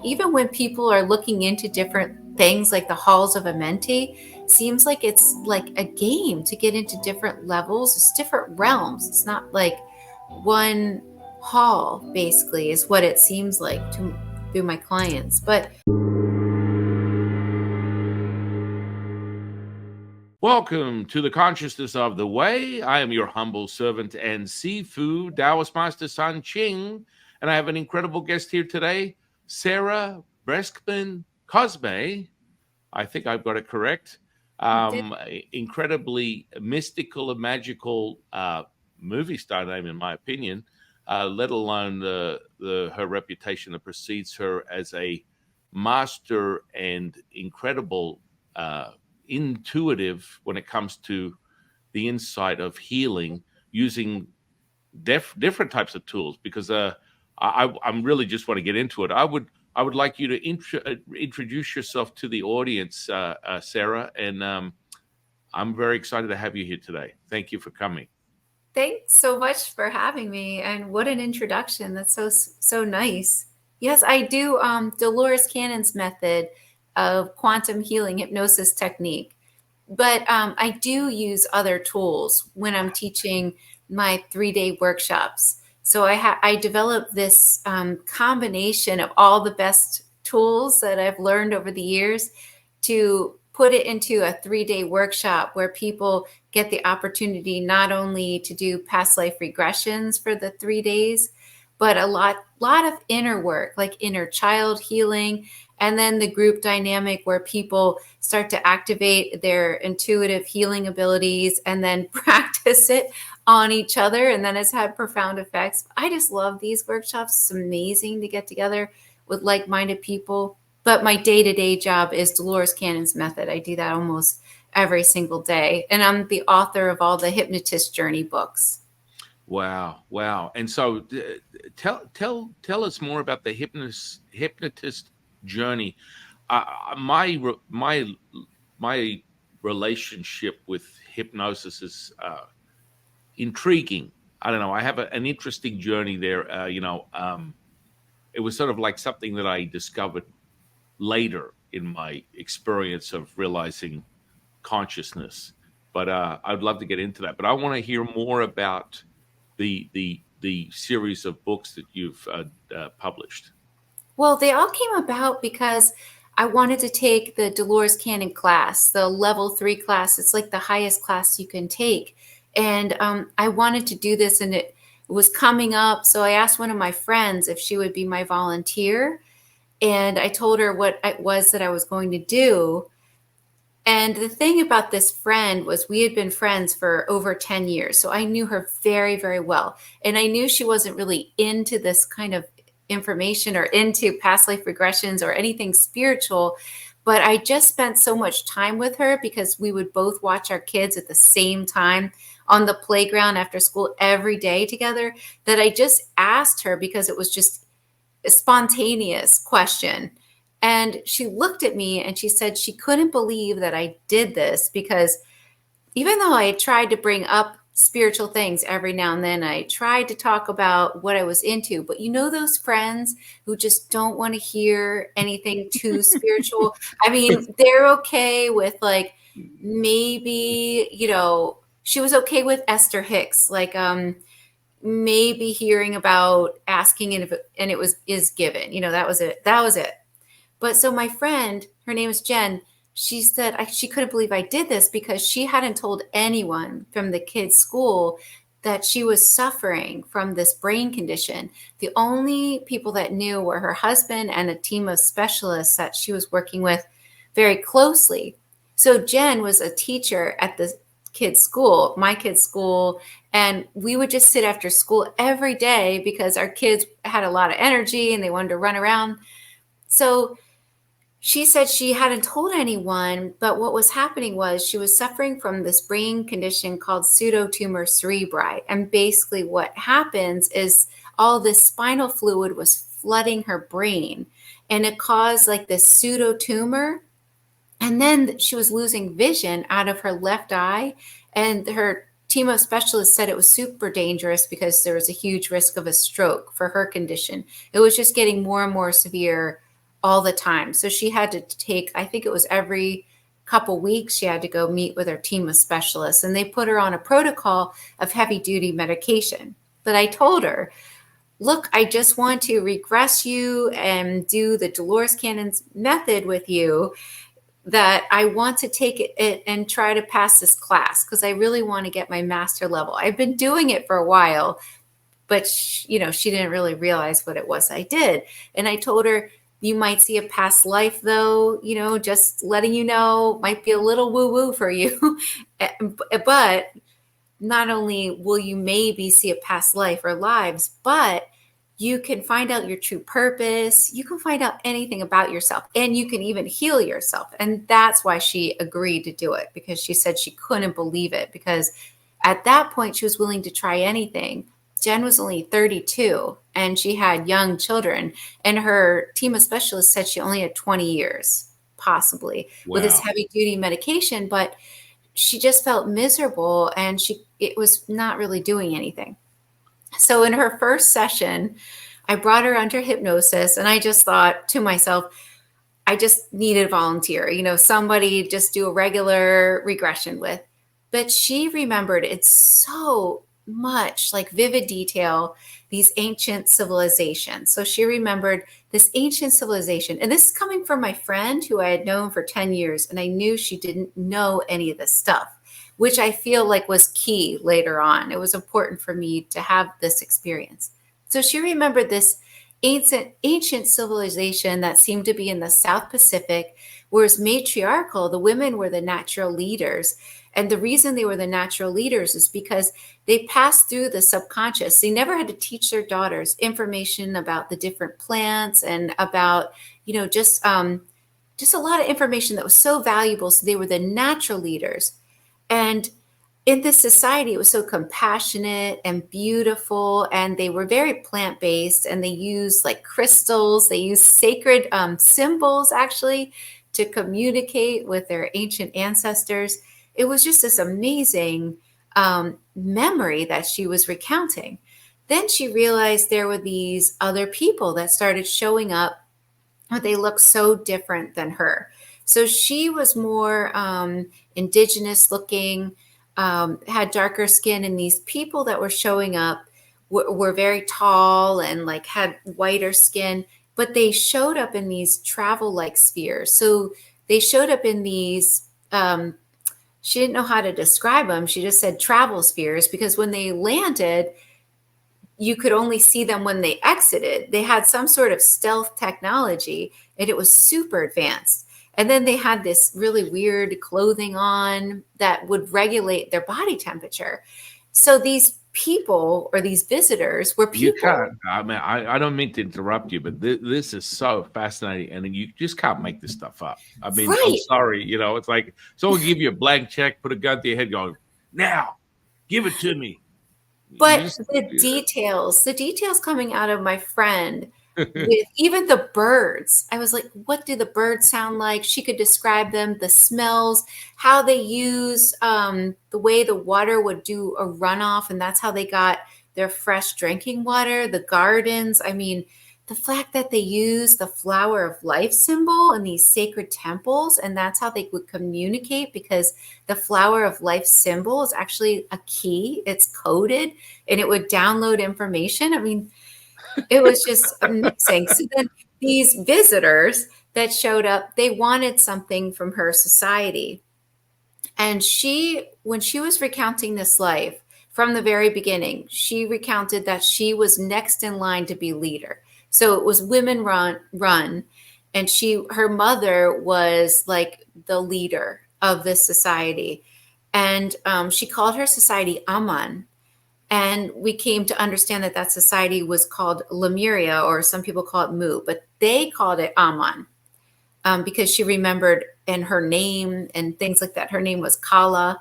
Even when people are looking into different things like the halls of a mentee, seems like it's like a game to get into different levels. It's different realms. It's not like one hall, basically, is what it seems like to through my clients. But Welcome to the Consciousness of the Way. I am your humble servant and Sifu Taoist Master San Qing, and I have an incredible guest here today, Sarah Breskman Cosme. I think I've got it correct. Incredibly mystical and magical movie star name, in my opinion. Let alone her reputation that precedes her as a master and incredible intuitive when it comes to the insight of healing using different types of tools. Because I'm really just want to get into it. I would like you to introduce yourself to the audience, Sarah, and I'm very excited to have you here today. Thank you for coming. thanks so much for having me, and what an introduction. That's so nice. Yes, I do Dolores Cannon's method of quantum healing hypnosis technique. But I do use other tools when I'm teaching my 3-day workshops. So I developed this combination of all the best tools that I've learned over the years to put it into a 3-day workshop where people get the opportunity not only to do past life regressions for the 3 days, but a lot of inner work, like inner child healing, and then the group dynamic where people start to activate their intuitive healing abilities and then practice it on each other. And then it's had profound effects. I just love these workshops. It's amazing to get together with like-minded people. But my day-to-day job is Dolores Cannon's method. I do that almost every single day. And I'm the author of all the hypnotist journey books. Wow. And so, tell us more about the hypnotist journey. My relationship with hypnosis is intriguing. I don't know. I have an interesting journey there. It was sort of like something that I discovered later in my experience of realizing consciousness. But I'd love to get into that. But I want to hear more about the series of books that you've published. Well, they all came about because I wanted to take the Dolores Cannon class, the level 3 class. It's like the highest class you can take. And I wanted to do this, and it was coming up. So I asked one of my friends if she would be my volunteer. And I told her what it was that I was going to do. And the thing about this friend was we had been friends for over 10 years. So I knew her very, very well. And I knew she wasn't really into this kind of information or into past life regressions or anything spiritual. But I just spent so much time with her because we would both watch our kids at the same time on the playground after school every day together that I just asked her because it was just a spontaneous question. And she looked at me and she said she couldn't believe that I did this because even though I tried to bring up spiritual things every now and then, I tried to talk about what I was into. But you know, those friends who just don't want to hear anything too spiritual? I mean, they're okay with like maybe, she was okay with Esther Hicks, like, maybe hearing about asking and it was is given, that was it. But so my friend, her name is Jen, she said she couldn't believe I did this because she hadn't told anyone from the kids' school that she was suffering from this brain condition. The only people that knew were her husband and a team of specialists that she was working with very closely. So Jen was a teacher at the kids' school, my kids' school, and we would just sit after school every day because our kids had a lot of energy and they wanted to run around. So she said she hadn't told anyone, but what was happening was she was suffering from this brain condition called pseudotumor cerebri. And basically what happens is all this spinal fluid was flooding her brain, and it caused like this pseudotumor. And then she was losing vision out of her left eye. And her team of specialists said it was super dangerous because there was a huge risk of a stroke for her condition. It was just getting more and more severe all the time. So she had to take, I think it was every couple weeks, she had to go meet with her team of specialists, and they put her on a protocol of heavy duty medication. But I told her, look, I just want to regress you and do the Dolores Cannon's method with you, that I want to take it and try to pass this class because I really want to get my master level. I've been doing it for a while, but she didn't really realize what it was I did. And I told her, you might see a past life though, just letting you know, might be a little woo woo for you. But not only will you maybe see a past life or lives, but you can find out your true purpose. You can find out anything about yourself, and you can even heal yourself. And that's why she agreed to do it, because she said she couldn't believe it, because at that point she was willing to try anything. Jen was only 32 and she had young children, and her team of specialists said she only had 20 years possibly with this Wow. heavy duty medication, but she just felt miserable and it was not really doing anything. So in her first session, I brought her under hypnosis, and I just thought to myself, I just needed a volunteer, somebody just do a regular regression with. But she remembered it so much, like vivid detail, these ancient civilizations. So she remembered this ancient civilization. And this is coming from my friend who I had known for 10 years. And I knew she didn't know any of this stuff, which I feel like was key later on. It was important for me to have this experience. So she remembered this ancient civilization that seemed to be in the South Pacific, whereas matriarchal, the women were the natural leaders. And the reason they were the natural leaders is because they passed through the subconscious. They never had to teach their daughters information about the different plants and about, just a lot of information that was so valuable. So they were the natural leaders. And in this society, it was so compassionate and beautiful, and they were very plant-based, and they used like crystals. They used sacred symbols actually to communicate with their ancient ancestors. It was just this amazing memory that she was recounting. Then she realized there were these other people that started showing up, but they looked so different than her. So she was more indigenous looking, had darker skin, and these people that were showing up were very tall and like had whiter skin, but they showed up in these travel like spheres. So they showed up in these, she didn't know how to describe them. She just said travel spheres, because when they landed, you could only see them when they exited. They had some sort of stealth technology, and it was super advanced. And then they had this really weird clothing on that would regulate their body temperature. So these people, or these visitors, were You people. can't. I mean, I don't mean to interrupt you, but this is so fascinating, and you just can't make this stuff up. I mean, I'm Right. sorry, it's like someone give you a blank check, put a gun to your head, going, "Now, give it to me." You But just, the details coming out of my friend, with even the birds, I was like, what do the birds sound like? She could describe them, the smells, how they use the way the water would do a runoff, and that's how they got their fresh drinking water, the gardens. I mean, the fact that they use the flower of life symbol in these sacred temples, and that's how they would communicate, because the flower of life symbol is actually a key. It's coded, and it would download information. I mean, it was just amazing. So then these visitors that showed up, they wanted something from her society. And when she was recounting this life from the very beginning, she recounted that she was next in line to be leader. So it was women run, and her mother was like the leader of this society. And she called her society Aman. And we came to understand that society was called Lemuria, or some people call it Mu, but they called it Aman, because she remembered in her name and things like that. Her name was Kala.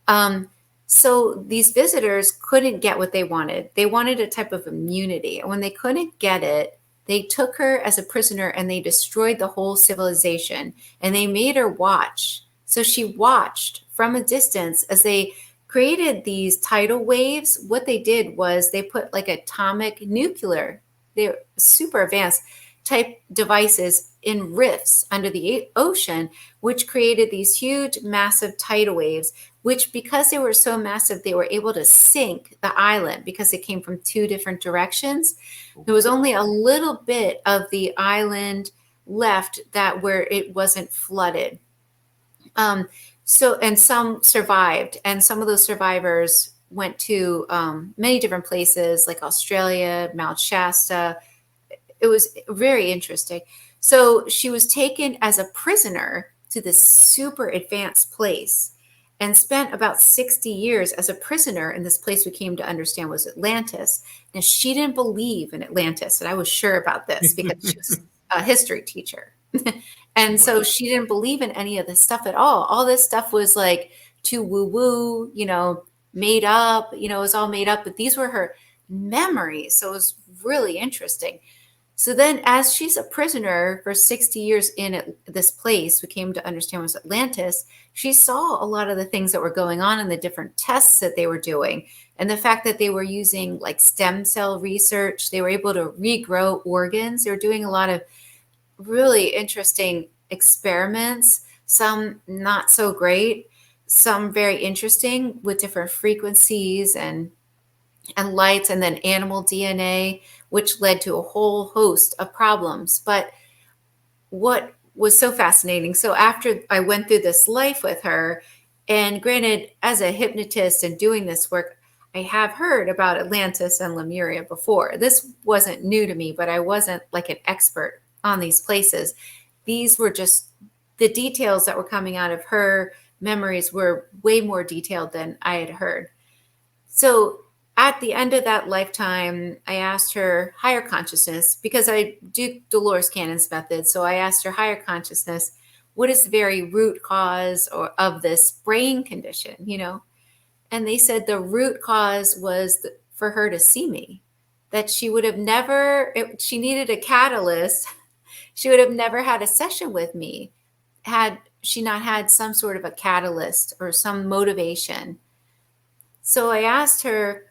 Um, so these visitors couldn't get what they wanted. They wanted a type of immunity. And when they couldn't get it, they took her as a prisoner and they destroyed the whole civilization, and they made her watch. So she watched from a distance as they created these tidal waves. What they did was they put like atomic nuclear, they're super advanced, type devices in rifts under the ocean, which created these huge, massive tidal waves, which, because they were so massive, they were able to sink the island because it came from two different directions. There was only a little bit of the island left that where it wasn't flooded. And some survived, and some of those survivors went to many different places like Australia, Mount Shasta. It was very interesting. So she was taken as a prisoner to this super advanced place and spent about 60 years as a prisoner in this place we came to understand was Atlantis. Now, she didn't believe in Atlantis, and I was sure about this because she was a history teacher. And so she didn't believe in any of this stuff at all. All this stuff was like too woo-woo, made up, it was all made up, but these were her memories. So it was really interesting. So then, as she's a prisoner for 60 years in this place we came to understand was Atlantis, she saw a lot of the things that were going on and the different tests that they were doing. And the fact that they were using like stem cell research, they were able to regrow organs. They were doing a lot of really interesting experiments, some not so great, some very interesting with different frequencies and lights, and then animal DNA, which led to a whole host of problems. But what was so fascinating, so after I went through this life with her, and granted, as a hypnotist and doing this work, I have heard about Atlantis and Lemuria before. This wasn't new to me, but I wasn't like an expert on these places. These were just the details that were coming out of her memories were way more detailed than I had heard. So at the end of that lifetime, I asked her higher consciousness, because I do Dolores Cannon's method. So I asked her higher consciousness, what is the very root cause of this brain condition, And they said the root cause was for her to see me, that she would have never, she needed a catalyst. She would have never had a session with me had she not had some sort of a catalyst or some motivation. So I asked her,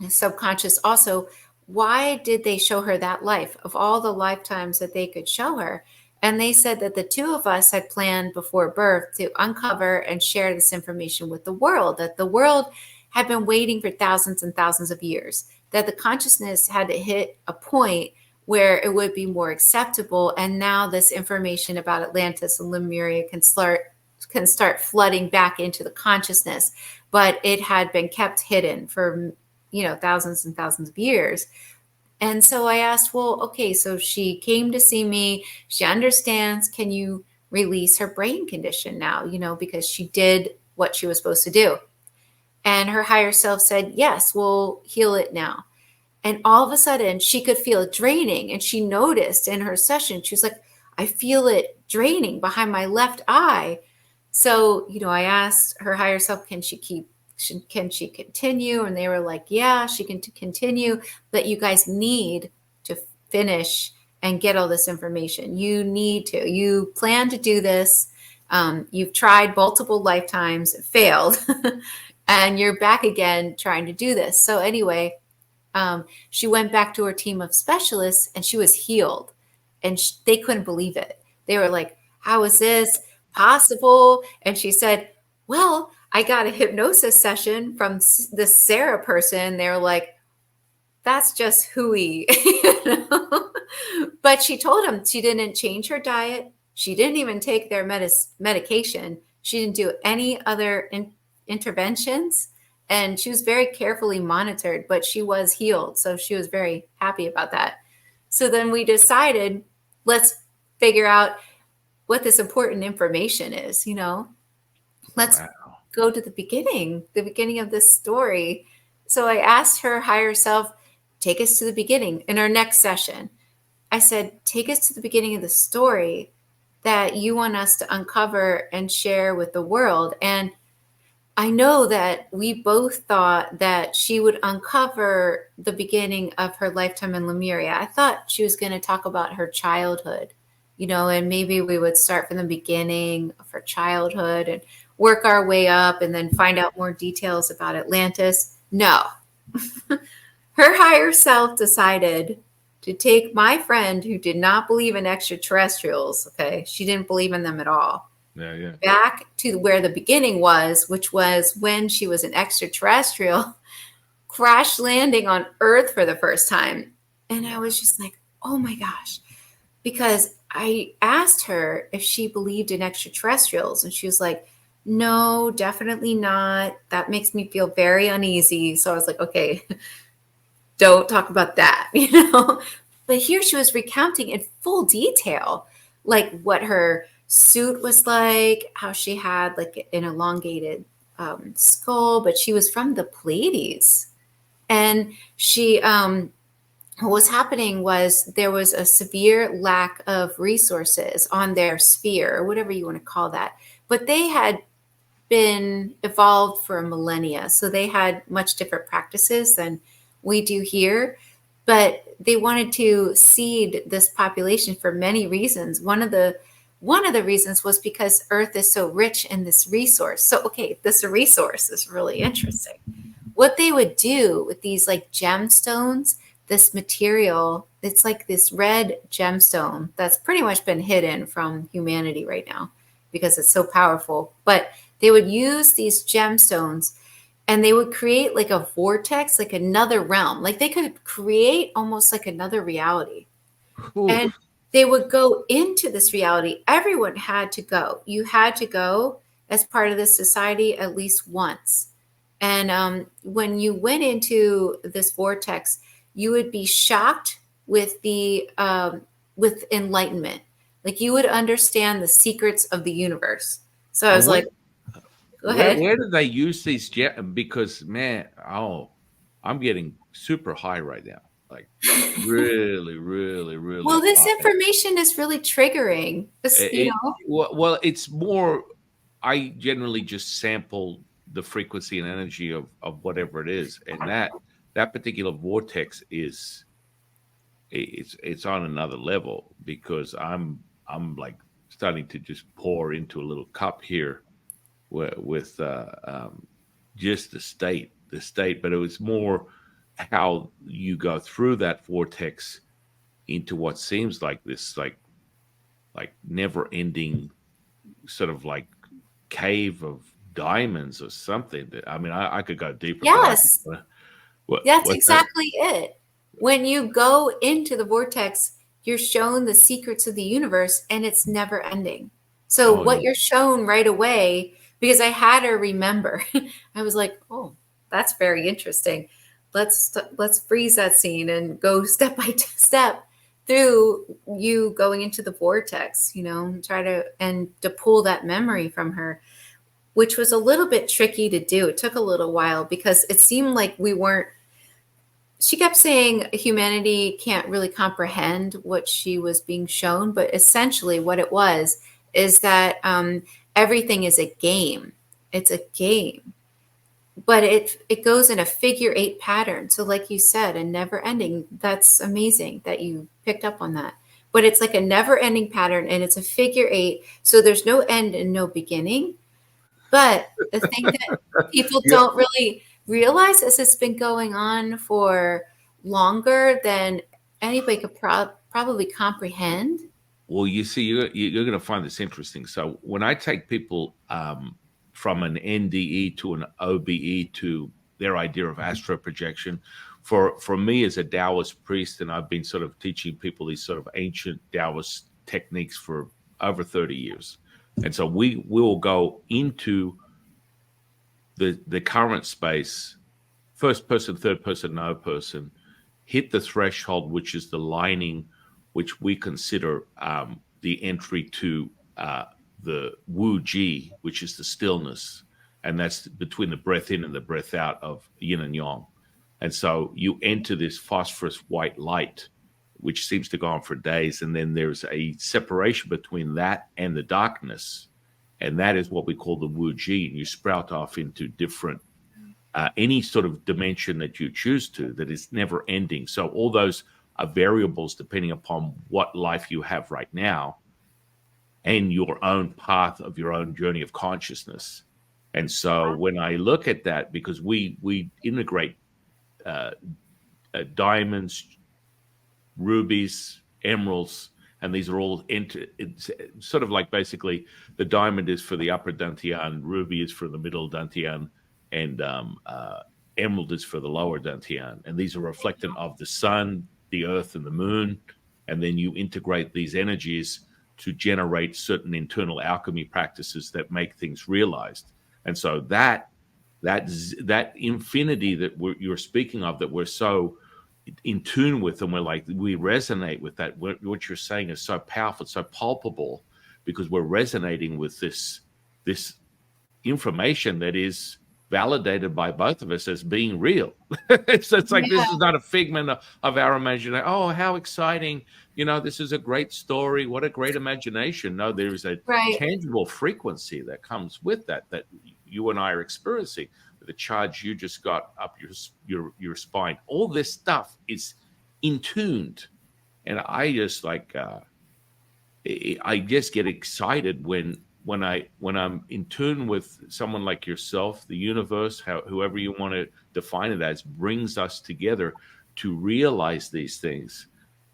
subconscious also, why did they show her that life of all the lifetimes that they could show her? And they said that the two of us had planned before birth to uncover and share this information with the world, that the world had been waiting for thousands and thousands of years, that the consciousness had to hit a point where it would be more acceptable. And now this information about Atlantis and Lemuria can start flooding back into the consciousness, but it had been kept hidden for thousands and thousands of years. And so I asked, well, okay, so she came to see me, she understands, can you release her brain condition now, because she did what she was supposed to do. And her higher self said, yes, we'll heal it now. And all of a sudden she could feel it draining. And she noticed in her session, she was like, I feel it draining behind my left eye. So, I asked her higher self, can she continue? And they were like, yeah, she can continue, but you guys need to finish and get all this information. You plan to do this. You've tried multiple lifetimes, it failed, and you're back again trying to do this. So anyway, she went back to her team of specialists and she was healed, and they couldn't believe it. They were like, how is this possible? And she said, well, I got a hypnosis session from this Sarah person. They were like, that's just hooey. But she told them she didn't change her diet. She didn't even take their medication. She didn't do any other interventions. And she was very carefully monitored, but she was healed. So she was very happy about that. So then we decided, let's figure out what this important information is, Let's go to the beginning of this story. So I asked her higher self, take us to the beginning in our next session. I said, take us to the beginning of the story that you want us to uncover and share with the world. And I know that we both thought that she would uncover the beginning of her lifetime in Lemuria. I thought she was going to talk about her childhood, and maybe we would start from the beginning of her childhood and work our way up and then find out more details about Atlantis. No. Her higher self decided to take my friend who did not believe in extraterrestrials, okay, she didn't believe in them at all, Yeah, yeah. back to where the beginning was, which was when she was an extraterrestrial crash landing on Earth for the first time. And I was just like, oh my gosh. Because I asked her if she believed in extraterrestrials, and she was like, no, definitely not. That makes me feel very uneasy. So I was like, okay, don't talk about that, But here she was recounting in full detail, like what her suit was like, how she had like an elongated skull, but she was from the Pleiades. And what was happening was there was a severe lack of resources on their sphere, or whatever you want to call that. But they had been evolved for millennia. So they had much different practices than we do here. But they wanted to seed this population for many reasons. One of the reasons was because Earth is so rich in this resource. So okay, this resource is really interesting. What they would do with these like gemstones, this material, it's like this red gemstone that's pretty much been hidden from humanity right now because it's so powerful. But they would use these gemstones and they would create like a vortex, like another realm. Like they could create almost like another reality. Ooh. And they would go into this reality. Everyone had to go. You had to go as part of this society at least once. And when you went into this vortex, you would be shocked with the with enlightenment. Like you would understand the secrets of the universe. So I And was like, go ahead. where do they use these jet? Because man, I'm getting super high right now. Like really, really, Well, really this high. information is really triggering. This, Well, it's more. I generally just sample the frequency and energy of whatever it is, and that particular vortex is it's on another level because I'm like starting to just pour into a little cup here with just the state, but it was more how you go through that vortex into what seems like this like never ending sort of like cave of diamonds or something. I mean, I could go deeper, but I yes, that's what's that? exactly it. When you go into the vortex, you're shown the secrets of the universe and it's never ending. So, Oh what yeah. you're shown right away, because I had her remember, I was like, oh, that's very interesting. Let's freeze that scene and go step by step through you going into the vortex, try to pull that memory from her, which was a little bit tricky to do. It took a little while because it seemed like we weren't she kept saying humanity can't really comprehend what she was being shown, but essentially what it was is that everything is a game. It's a game, but it goes in a figure eight pattern. So, like you said, a never ending. That's amazing that you picked up on that. But it's like a never ending pattern, and it's a figure eight. So there's no end and no beginning. But the thing that people Yeah. don't really realize is it's been going on for longer than anybody could probably comprehend. Well, you see, you're going to find this interesting. So when I take people from an NDE to an OBE to their idea of astro projection, for me as a Taoist priest, and I've been sort of teaching people these sort of ancient Taoist techniques for over 30 years, and so we will go into the current space, first person, third person, no person, hit the threshold, which is the lining, which we consider the entry to the Wu Ji, which is the stillness, and that's between the breath in and the breath out of yin and yang. And so you enter this phosphorus white light, which seems to go on for days, and then there's a separation between that and the darkness, and that is what we call the Wu Ji. And you sprout off into different any sort of dimension that you choose to that is never ending. So all those are variables depending upon what life you have right now and your own path of your own journey of consciousness. And so when I look at that, because we integrate uh, diamonds, rubies, emeralds, and these are all it's sort of like basically the diamond is for the upper dantian, ruby is for the middle dantian, and emerald is for the lower dantian. And these are reflectant of the sun, the earth, and the moon. And then you integrate these energies to generate certain internal alchemy practices that make things realized. And so that infinity that you're speaking of, that we're so in tune with, and we resonate with that. What you're saying is so powerful, so palpable, because we're resonating with this information that is validated by both of us as being real. It's like this Yeah, is not a figment of our imagination. Oh, how exciting! This is a great story. What a great imagination. No, there is a right. tangible frequency that comes with that you and I are experiencing. The charge you just got up your spine. All this stuff is in tuned, and I just I just get excited when I'm in tune with someone like yourself. The universe, whoever you want to define it as, brings us together to realize these things,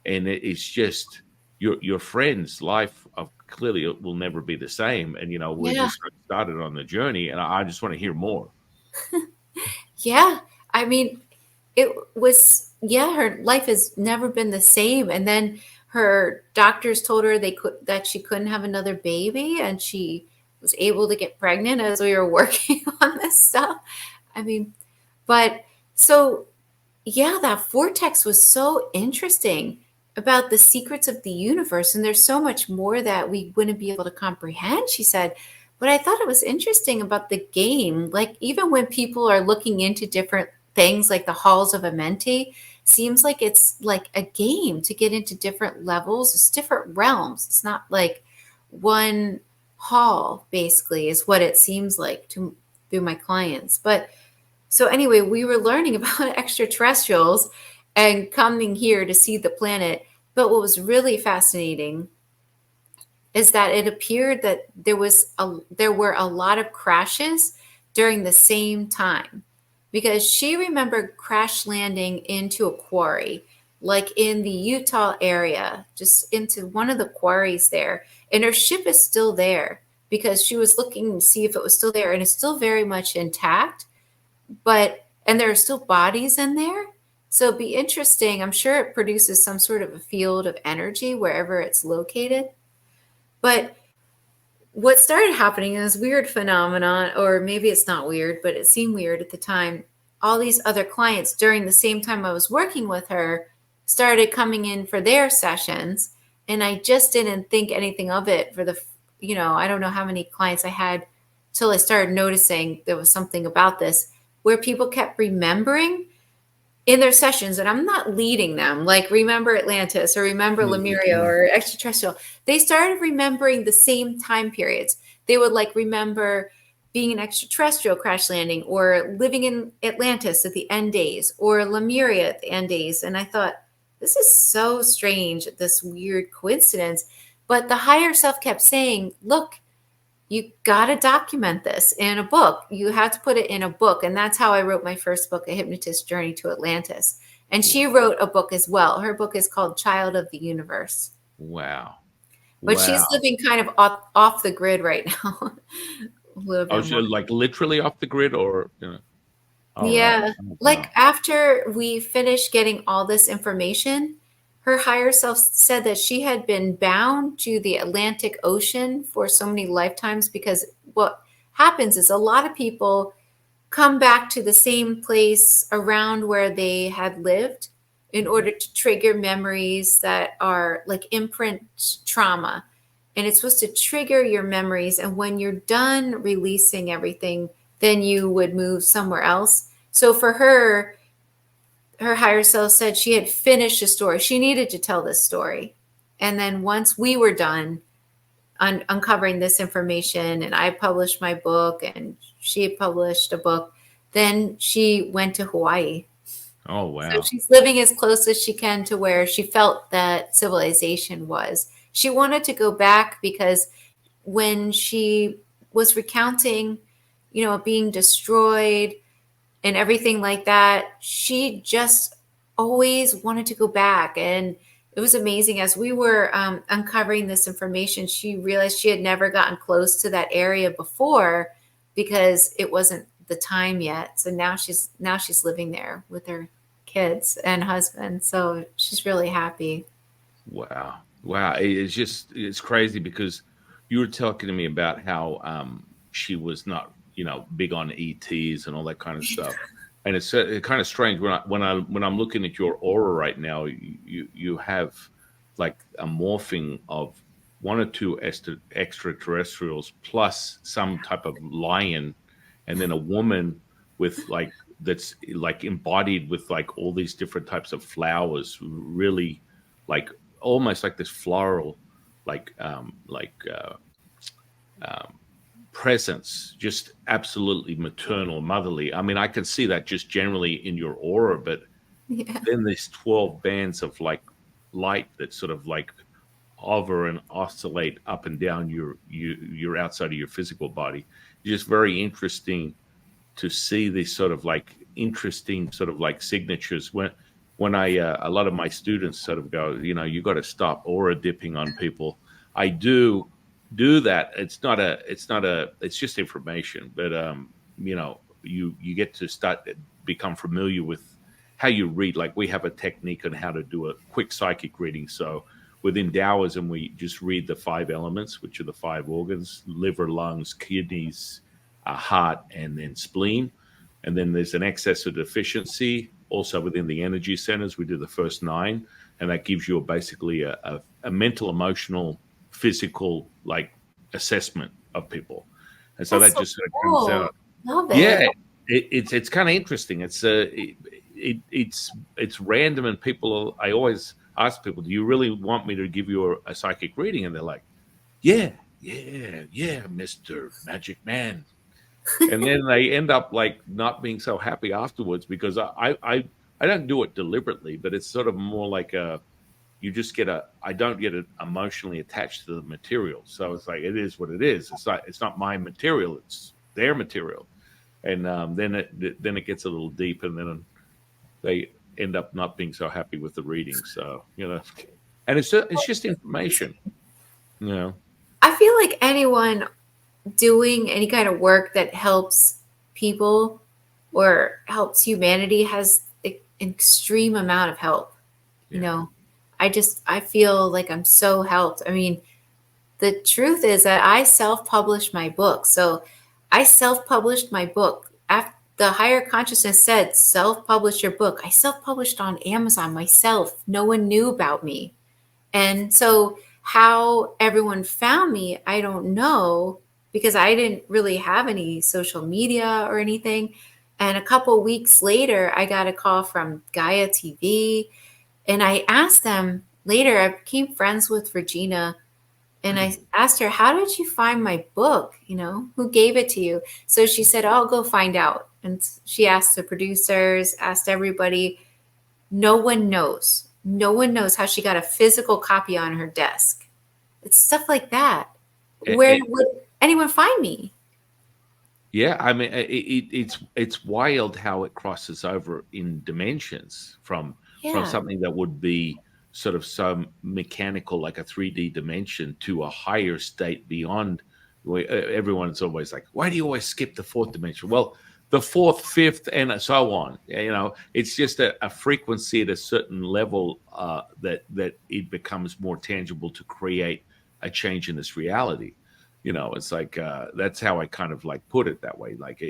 and it's just your friend's life of clearly it will never be the same. And we're Yeah. just started on the journey, and I just want to hear more. Yeah. I mean, it was, yeah, her life has never been the same. And then her doctors told her that she couldn't have another baby, and she was able to get pregnant as we were working on this stuff. I mean, but so yeah, that vortex was so interesting about the secrets of the universe. And there's so much more that we wouldn't be able to comprehend, she said. But I thought it was interesting about the game. Like, even when people are looking into different things, like the halls of Amenti, seems like it's like a game to get into different levels. It's different realms. It's not like one hall, basically, is what it seems like to through my clients. But so anyway, we were learning about extraterrestrials and coming here to see the planet. But what was really fascinating is that it appeared that there were a lot of crashes during the same time, because she remembered crash landing into a quarry, like in the Utah area, just into one of the quarries there. And her ship is still there because she was looking to see if it was still there, and it's still very much intact, and there are still bodies in there. So it'd be interesting. I'm sure it produces some sort of a field of energy wherever it's located. But what started happening is weird phenomenon, or maybe it's not weird, but it seemed weird at the time. All these other clients during the same time I was working with her started coming in for their sessions. And I just didn't think anything of it for I don't know how many clients I had till I started noticing there was something about this, where people kept remembering in their sessions, and I'm not leading them, like remember Atlantis or remember Lemuria Mhm. or extraterrestrial. They started remembering the same time periods. They would like remember being an extraterrestrial crash landing, or living in Atlantis at the end days, or Lemuria at the end days. And I thought, this is so strange, this weird coincidence. But the higher self kept saying, look, you got to document this in a book. You have to put it in a book. And that's how I wrote my first book, A Hypnotist's Journey to Atlantis. And she wrote a book as well. Her book is called Child of the Universe. Wow. But she's Wow. living kind of off the grid right now. A little Oh, bit so more. like literally off the grid, or all right. Yeah. Oh, Like wow. after we finished getting all this information, her higher self said that she had been bound to the Atlantic Ocean for so many lifetimes, because what happens is a lot of people come back to the same place around where they had lived in Mhm. order to trigger memories that are like imprint trauma. And it's supposed to trigger your memories. And when you're done releasing everything, then you would move somewhere else. So for her higher self said she had finished a story. She needed to tell this story. And then once we were done uncovering this information, and I published my book and she published a book, then she went to Hawaii. Oh, So wow. she's living as close as she can to where she felt that civilization was. She wanted to go back because when she was recounting, being destroyed and everything like that, she just always wanted to go back. And it was amazing. As we were uncovering this information, she realized she had never gotten close to that area before because it wasn't the time yet. So now she's living there with her kids and husband. So she's really happy. Wow. Wow. It's just, it's crazy because you were talking to me about how she was not, big on ETs and all that kind of stuff. And it's kind of strange when I'm looking at your aura right now, you have like a morphing of one or two extraterrestrials plus some type of lion, and then a woman with like that's like embodied with like all these different types of flowers, really like almost like this floral, like um, presence, just absolutely maternal, motherly. I mean, I can see that just generally in your aura, but Yeah. then there's 12 bands of like light that sort of like hover and oscillate up and down your outside of your physical body. It's just very interesting to see these sort of like interesting sort of like signatures when I a lot of my students sort of go, you got to stop aura dipping on people. I do that. It's just information, but you get to start become familiar with how you read. Like we have a technique on how to do a quick psychic reading. So within Taoism, we just read the five elements, which are the five organs: liver, lungs, kidneys, heart, and then spleen. And then there's an excess or deficiency. Also within the energy centers, we do the first nine, and that gives you basically a mental, emotional, physical like assessment of people. And so That's that so just sort of comes cool. out. Love Yeah, it. it's kind of interesting. It's random, and people. I always ask people, "Do you really want me to give you a psychic reading?" And they're like, "Yeah, yeah, yeah, Mister Magic Man." And then they end up like not being so happy afterwards because I don't do it deliberately, but it's sort of more like a you just get a I don't get it emotionally attached to the material. So it's like it is what it is. It's not my material, it's their material. And then it gets a little deep, and then they end up not being so happy with the reading. So and it's just information, you know. I feel like anyone doing any kind of work that helps people or helps humanity has an extreme amount of help. You Yeah. know, I feel like I'm so helped. I mean, the truth is that I self-published my book. So I self-published my book. After the higher consciousness said, self-publish your book. I self-published on Amazon myself. No one knew about me. And so, how everyone found me, I don't know because I didn't really have any social media or anything. And a couple weeks later, I got a call from Gaia TV, and I asked them later, I became friends with Regina, and I asked her, "How did you find my book? Who gave it to you?" So she said, "I'll go find out." And she asked the producers, asked everybody. No one knows. No one knows how she got a physical copy on her desk. It's stuff like that. Where It, would anyone find me? Yeah, I mean, it's wild how it crosses over in dimensions from Yeah. something that would be sort of some mechanical, like a 3D dimension, to a higher state beyond. Everyone's always like, "Why do you always skip the fourth dimension?" Well, the fourth, fifth, and so on. It's just a frequency at a certain level that it becomes more tangible to create a change in this reality. It's like that's how I kind of like put it that way. Like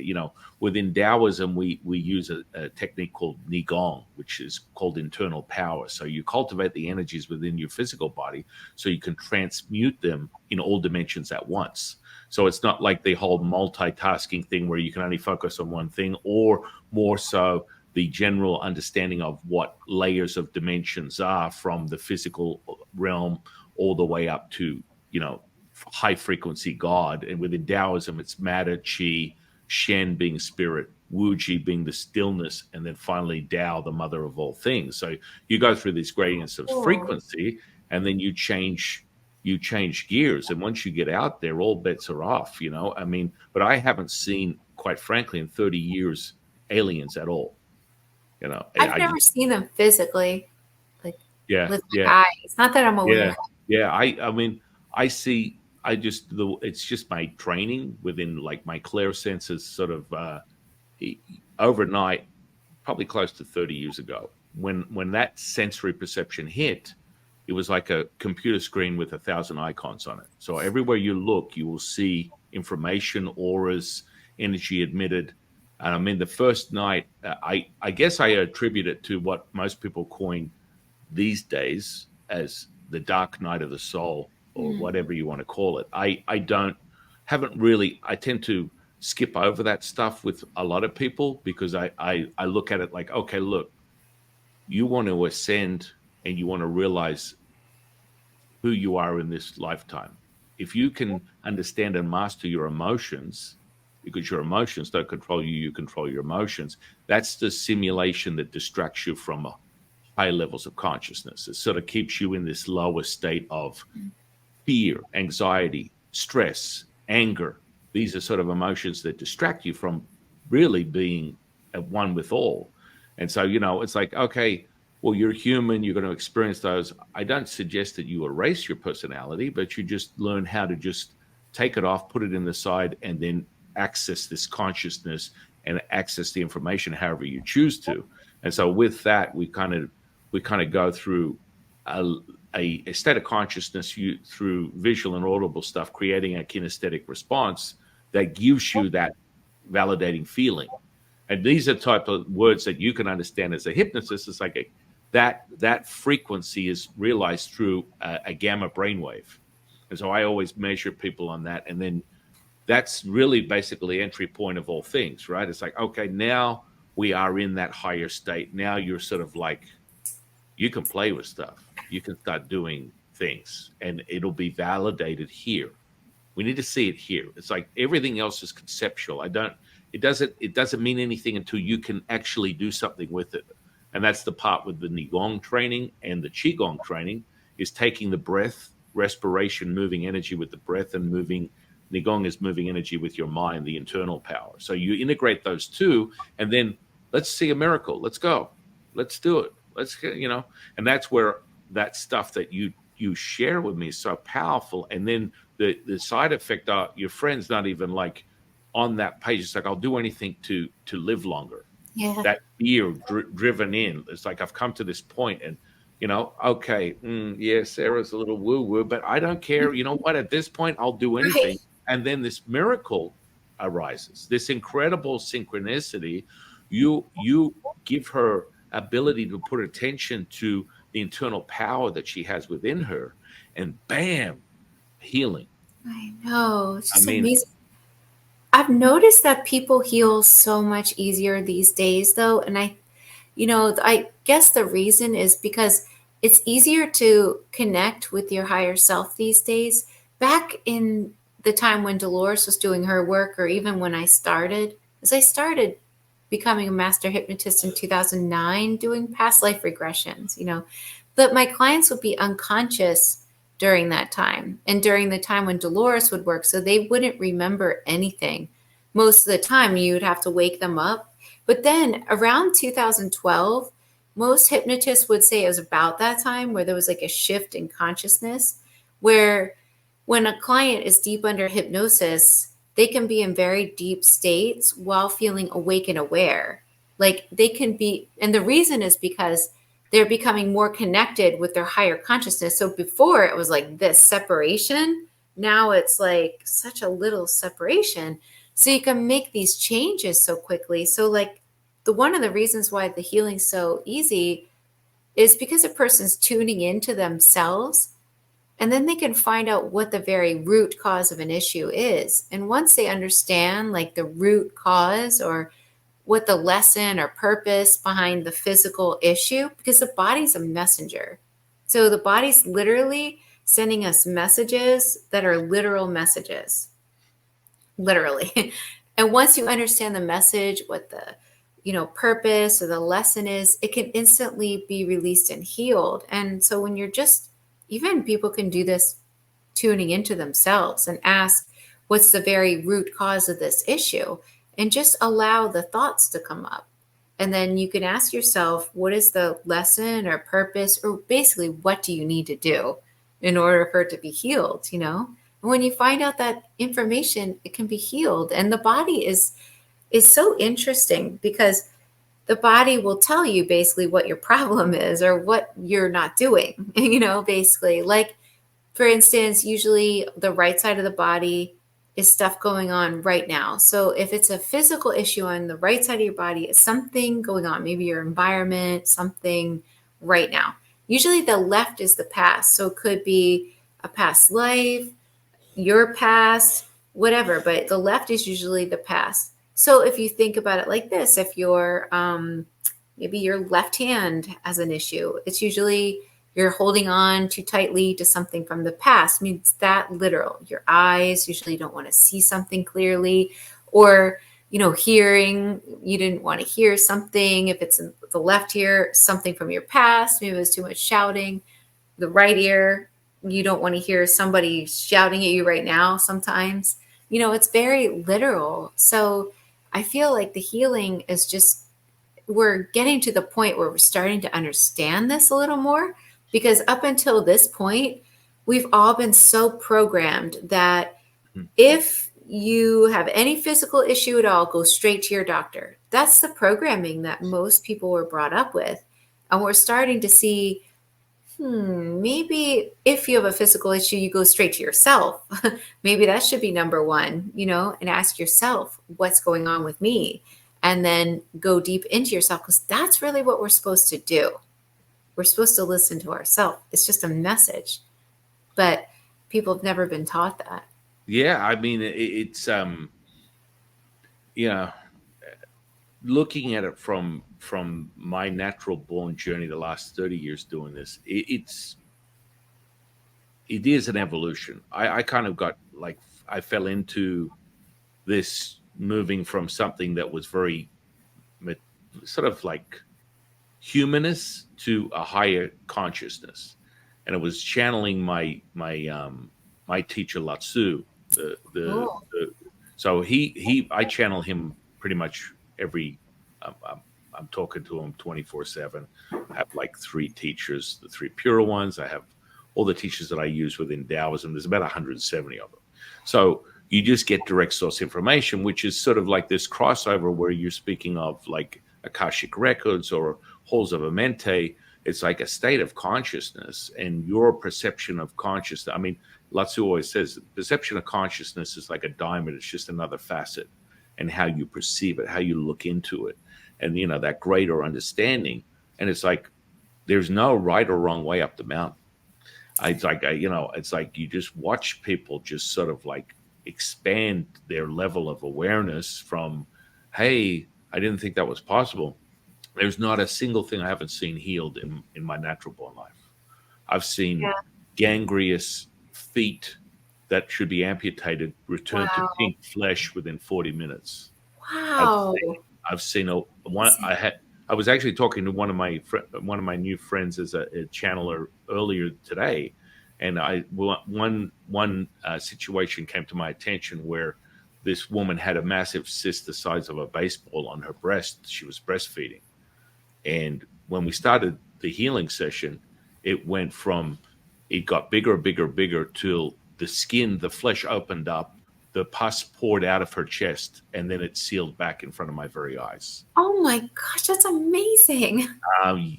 within Taoism, we use a technique called Nigong, which is called internal power. So you cultivate the energies within your physical body, so you can transmute them in all dimensions at once. So it's not like the whole multitasking thing where you can only focus on one thing, or more so the general understanding of what layers of dimensions are from the physical realm all the way up to high frequency God. And within Taoism, it's matter, chi, Shen being spirit, Wuji being the stillness, and then finally Tao, the mother of all things. So you go through these gradients of Cool. frequency, and then you change gears. And once you get out there, all bets are off. I mean, but I haven't seen, quite frankly, in 30 years, aliens at all. I've I never just seen them physically. Like, Yeah, with yeah, my eyes. Not that I'm yeah, aware. yeah. I mean, I see. I just it's just my training within like my clear senses, sort of overnight, probably close to 30 years ago. When that sensory perception hit, it was like a computer screen with 1,000 icons on it. So everywhere you look, you will see information, auras, energy emitted. And I mean, the first night, I guess I attribute it to what most people coin these days as the dark night of the soul, or Mm. whatever you want to call it. I don't haven't really. I tend to skip over that stuff with a lot of people because I look at it like, okay, look, you want to ascend and you want to realize who you are in this lifetime. If you can understand and master your emotions, because your emotions don't control you, you control your emotions. That's the simulation that distracts you from high levels of consciousness. It sort of keeps you in this lower state of fear, anxiety, stress, anger. These are sort of emotions that distract you from really being at one with all. And so, it's like, okay, well, you're human, you're going to experience those. I don't suggest that you erase your personality, but you just learn how to just take it off, put it in the side, and then access this consciousness and access the information however you choose to. And so with that, we kind of go through a, a state of consciousness through visual and audible stuff, creating a kinesthetic response that gives you that validating feeling. And these are type of words that you can understand as a hypnotist. It's like that frequency is realized through a gamma brainwave. And so I always measure people on that. And then that's really basically entry point of all things, right? It's like, okay, now we are in that higher state. Now you're sort of like, you can play with stuff. You can start doing things and it'll be validated here. We need to see it here. It's like everything else is conceptual. It doesn't mean anything until you can actually do something with it. And that's the part with the Qigong training and the Qigong training, is taking the breath, respiration, moving energy with the breath, and moving Qigong is moving energy with your mind, the internal power. So you integrate those two, and then let's see a miracle. Let's go. Let's do it. And that's where that stuff that you share with me is so powerful. And then the side effect are your friends not even like on that page. It's like, I'll do anything to live longer. Yeah. That fear driven in. It's like, I've come to this point, and okay, yeah, Sarah's a little woo woo, but I don't care. You know what? At this point, I'll do Right. anything. And then this miracle arises. This incredible synchronicity. You give her ability to put attention to the internal power that she has within her, and bam, healing. I know. It's I just mean, amazing. I've noticed that people heal so much easier these days, though. And I guess the reason is because it's easier to connect with your higher self these days. Back in the time when Dolores was doing her work, or even when I started, as I started becoming a master hypnotist in 2009, doing past life regressions, but my clients would be unconscious during that time and during the time when Dolores would work. So they wouldn't remember anything. Most of the time, you'd have to wake them up. But then around 2012, most hypnotists would say it was about that time where there was like a shift in consciousness, where when a client is deep under hypnosis, they can be in very deep states while feeling awake and aware. Like they can be, and the reason is because they're becoming more connected with their higher consciousness. So before it was like this separation, now it's like such a little separation. So you can make these changes so quickly. So like the one of the reasons why the healing's so easy is because a person's tuning into themselves, and then they can find out what the very root cause of an issue is. And once they understand like the root cause, or what the lesson or purpose behind the physical issue, because the body's a messenger. So the body's literally sending us messages that are literal messages, literally. And once you understand the message, what the purpose or the lesson is, it can instantly be released and healed. And so when you're just, even people can do this tuning into themselves and ask, what's the very root cause of this issue? And just allow the thoughts to come up. And then you can ask yourself, what is the lesson or purpose, or basically, what do you need to do in order for it to be healed? And when you find out that information, it can be healed. And the body is so interesting because the body will tell you basically what your problem is or what you're not doing, basically. Like, for instance, usually the right side of the body is stuff going on right now. So if it's a physical issue on the right side of your body, it's something going on, maybe your environment, something right now. Usually the left is the past. So it could be a past life, your past, whatever, but the left is usually the past. So if you think about it like this, if you're maybe your left hand has an issue, it's usually you're holding on too tightly to something from the past. I mean, it's that literal. Your eyes usually don't want to see something clearly, or hearing, you didn't want to hear something. If it's in the left ear, something from your past, maybe it was too much shouting. The right ear, you don't want to hear somebody shouting at you right now sometimes. It's very literal. So I feel like the healing is just, we're getting to the point where we're starting to understand this a little more, because up until this point, we've all been so programmed that if you have any physical issue at all, go straight to your doctor. That's the programming that most people were brought up with. And we're starting to see, maybe if you have a physical issue, you go straight to yourself. Maybe that should be number one, and ask yourself, what's going on with me? And then go deep into yourself, because that's really what we're supposed to do. We're supposed to listen to ourselves. It's just a message. But people have never been taught that. Yeah, I mean, it's you know, looking at it from my natural born journey, the last 30 years doing this, it is an evolution. I kind of got like, I fell into this moving from something that was very sort of like humanist to a higher consciousness, and it was channeling my teacher Latsu. Oh, The so he I channel him pretty much every. I'm talking to him 24/7. I have like three teachers, the three pure ones. I have all the teachers that I use within Taoism. There's about 170 of them. So you just get direct source information, which is sort of like this crossover where you're speaking of like Akashic records or halls of a mente. It's like a state of consciousness and your perception of consciousness. I mean, Latsu always says perception of consciousness is like a diamond. It's just another facet, and how you perceive it, how you look into it, and that greater understanding. And it's like there's no right or wrong way up the mountain. It's like you just watch people just sort of like expand their level of awareness from, hey, I didn't think that was possible. There's not a single thing I haven't seen healed in my natural born life. I've seen yeah. gangrenous feet that should be amputated return to Wow. pink flesh within 40 minutes. I've Wow. I've seen a one. I was actually talking to one of my new friends as a channeler earlier today, and one situation came to my attention where this woman had a massive cyst the size of a baseball on her breast. She was breastfeeding, and when we started the healing session, it got bigger, bigger, bigger till the skin, the flesh opened up, the pus poured out of her chest, and then it sealed back in front of my very eyes. Oh my gosh, that's amazing. Um,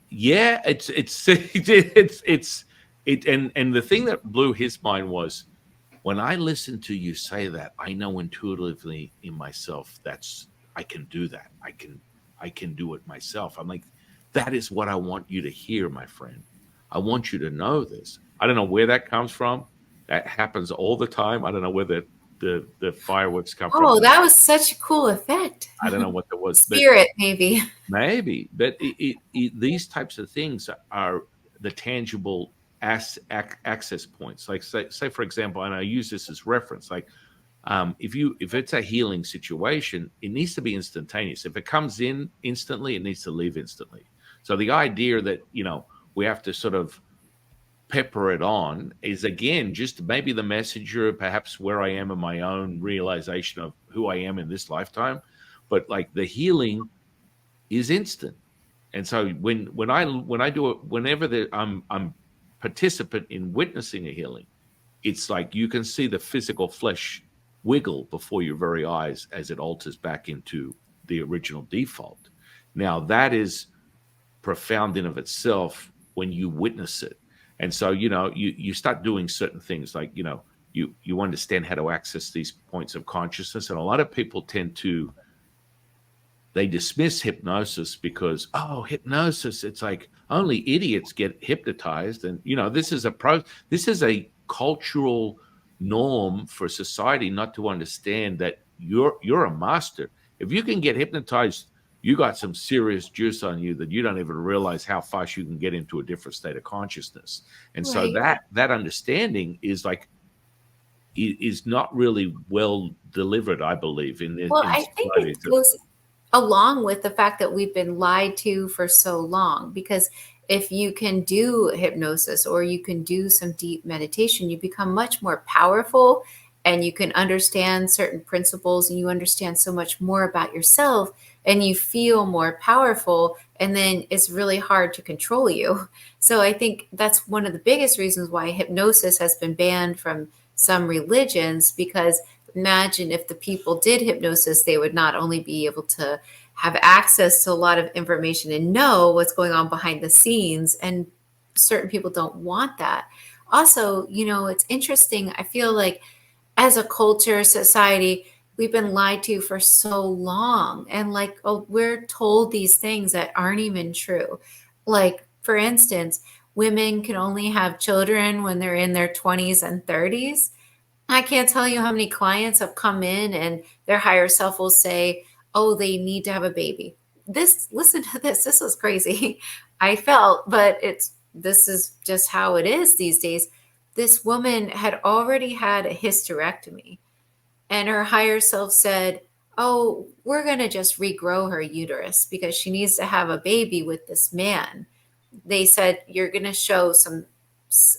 yeah, and the thing that blew his mind was when I listen to you say that, I know intuitively in myself I can do that. I can do it myself. I'm like, that is what I want you to hear, my friend. I want you to know this. I don't know where that comes from. That happens all the time. I don't know where the fireworks come from. Oh, that was such a cool effect. I don't know what that was, but Spirit, maybe. maybe. But these types of things are the tangible access points. Like say for example, and I use this as reference. Like if it's a healing situation, it needs to be instantaneous. If it comes in instantly, it needs to leave instantly. So the idea that we have to sort of pepper it on is again just maybe the messenger, perhaps where I am in my own realization of who I am in this lifetime. But like the healing is instant. And so when I do it, whenever I'm participant in witnessing a healing, it's like you can see the physical flesh wiggle before your very eyes as it alters back into the original default. Now that is profound in of itself when you witness it. And so, you start doing certain things like, you understand how to access these points of consciousness. And a lot of people tend to, they dismiss hypnosis because, oh, hypnosis, it's like only idiots get hypnotized. And this is a cultural norm for society not to understand that you're a master. If you can get hypnotized, you got some serious juice on you that you don't even realize how fast you can get into a different state of consciousness. And so Right. that understanding is not really well delivered, I believe, Well, in I think society. it goes along with the fact that we've been lied to for so long. Because if you can do hypnosis or you can do some deep meditation, you become much more powerful and you can understand certain principles and you understand so much more about yourself and you feel more powerful. And then it's really hard to control you. So I think that's one of the biggest reasons why hypnosis has been banned from some religions, because imagine if the people did hypnosis, they would not only be able to have access to a lot of information and know what's going on behind the scenes, and certain people don't want that. Also, it's interesting. I feel like as a culture, society, we've been lied to for so long. And like, oh, we're told these things that aren't even true. Like, for instance, women can only have children when they're in their 20s and 30s. I can't tell you how many clients have come in and their higher self will say, "Oh, they need to have a baby." Listen to this. This is crazy. I felt, but this is just how it is these days. This woman had already had a hysterectomy, and her higher self said, "Oh, we're going to just regrow her uterus because she needs to have a baby with this man." They said, "You're going to show some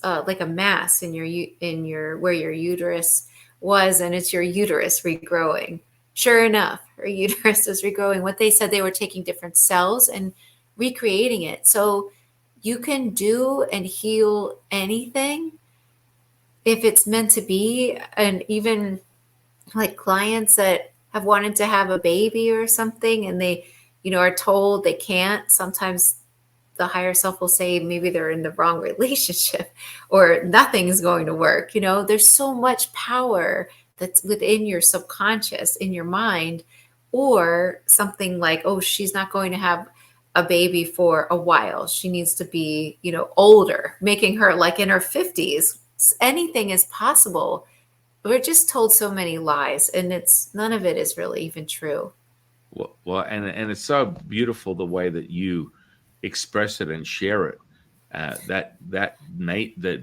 like a mass in your where your uterus was, and it's your uterus regrowing." Sure enough, her uterus is regrowing. What they said, they were taking different cells and recreating it. So you can do and heal anything if it's meant to be. And even like clients that have wanted to have a baby or something and they are told they can't, sometimes the higher self will say maybe they're in the wrong relationship or nothing's going to work. There's so much power that's within your subconscious, in your mind. Or something like, oh, she's not going to have a baby for a while, she needs to be older, making her like in her 50s. Anything is possible. We're just told so many lies, and it's none of it is really even true. And it's so beautiful the way that you express it and share it.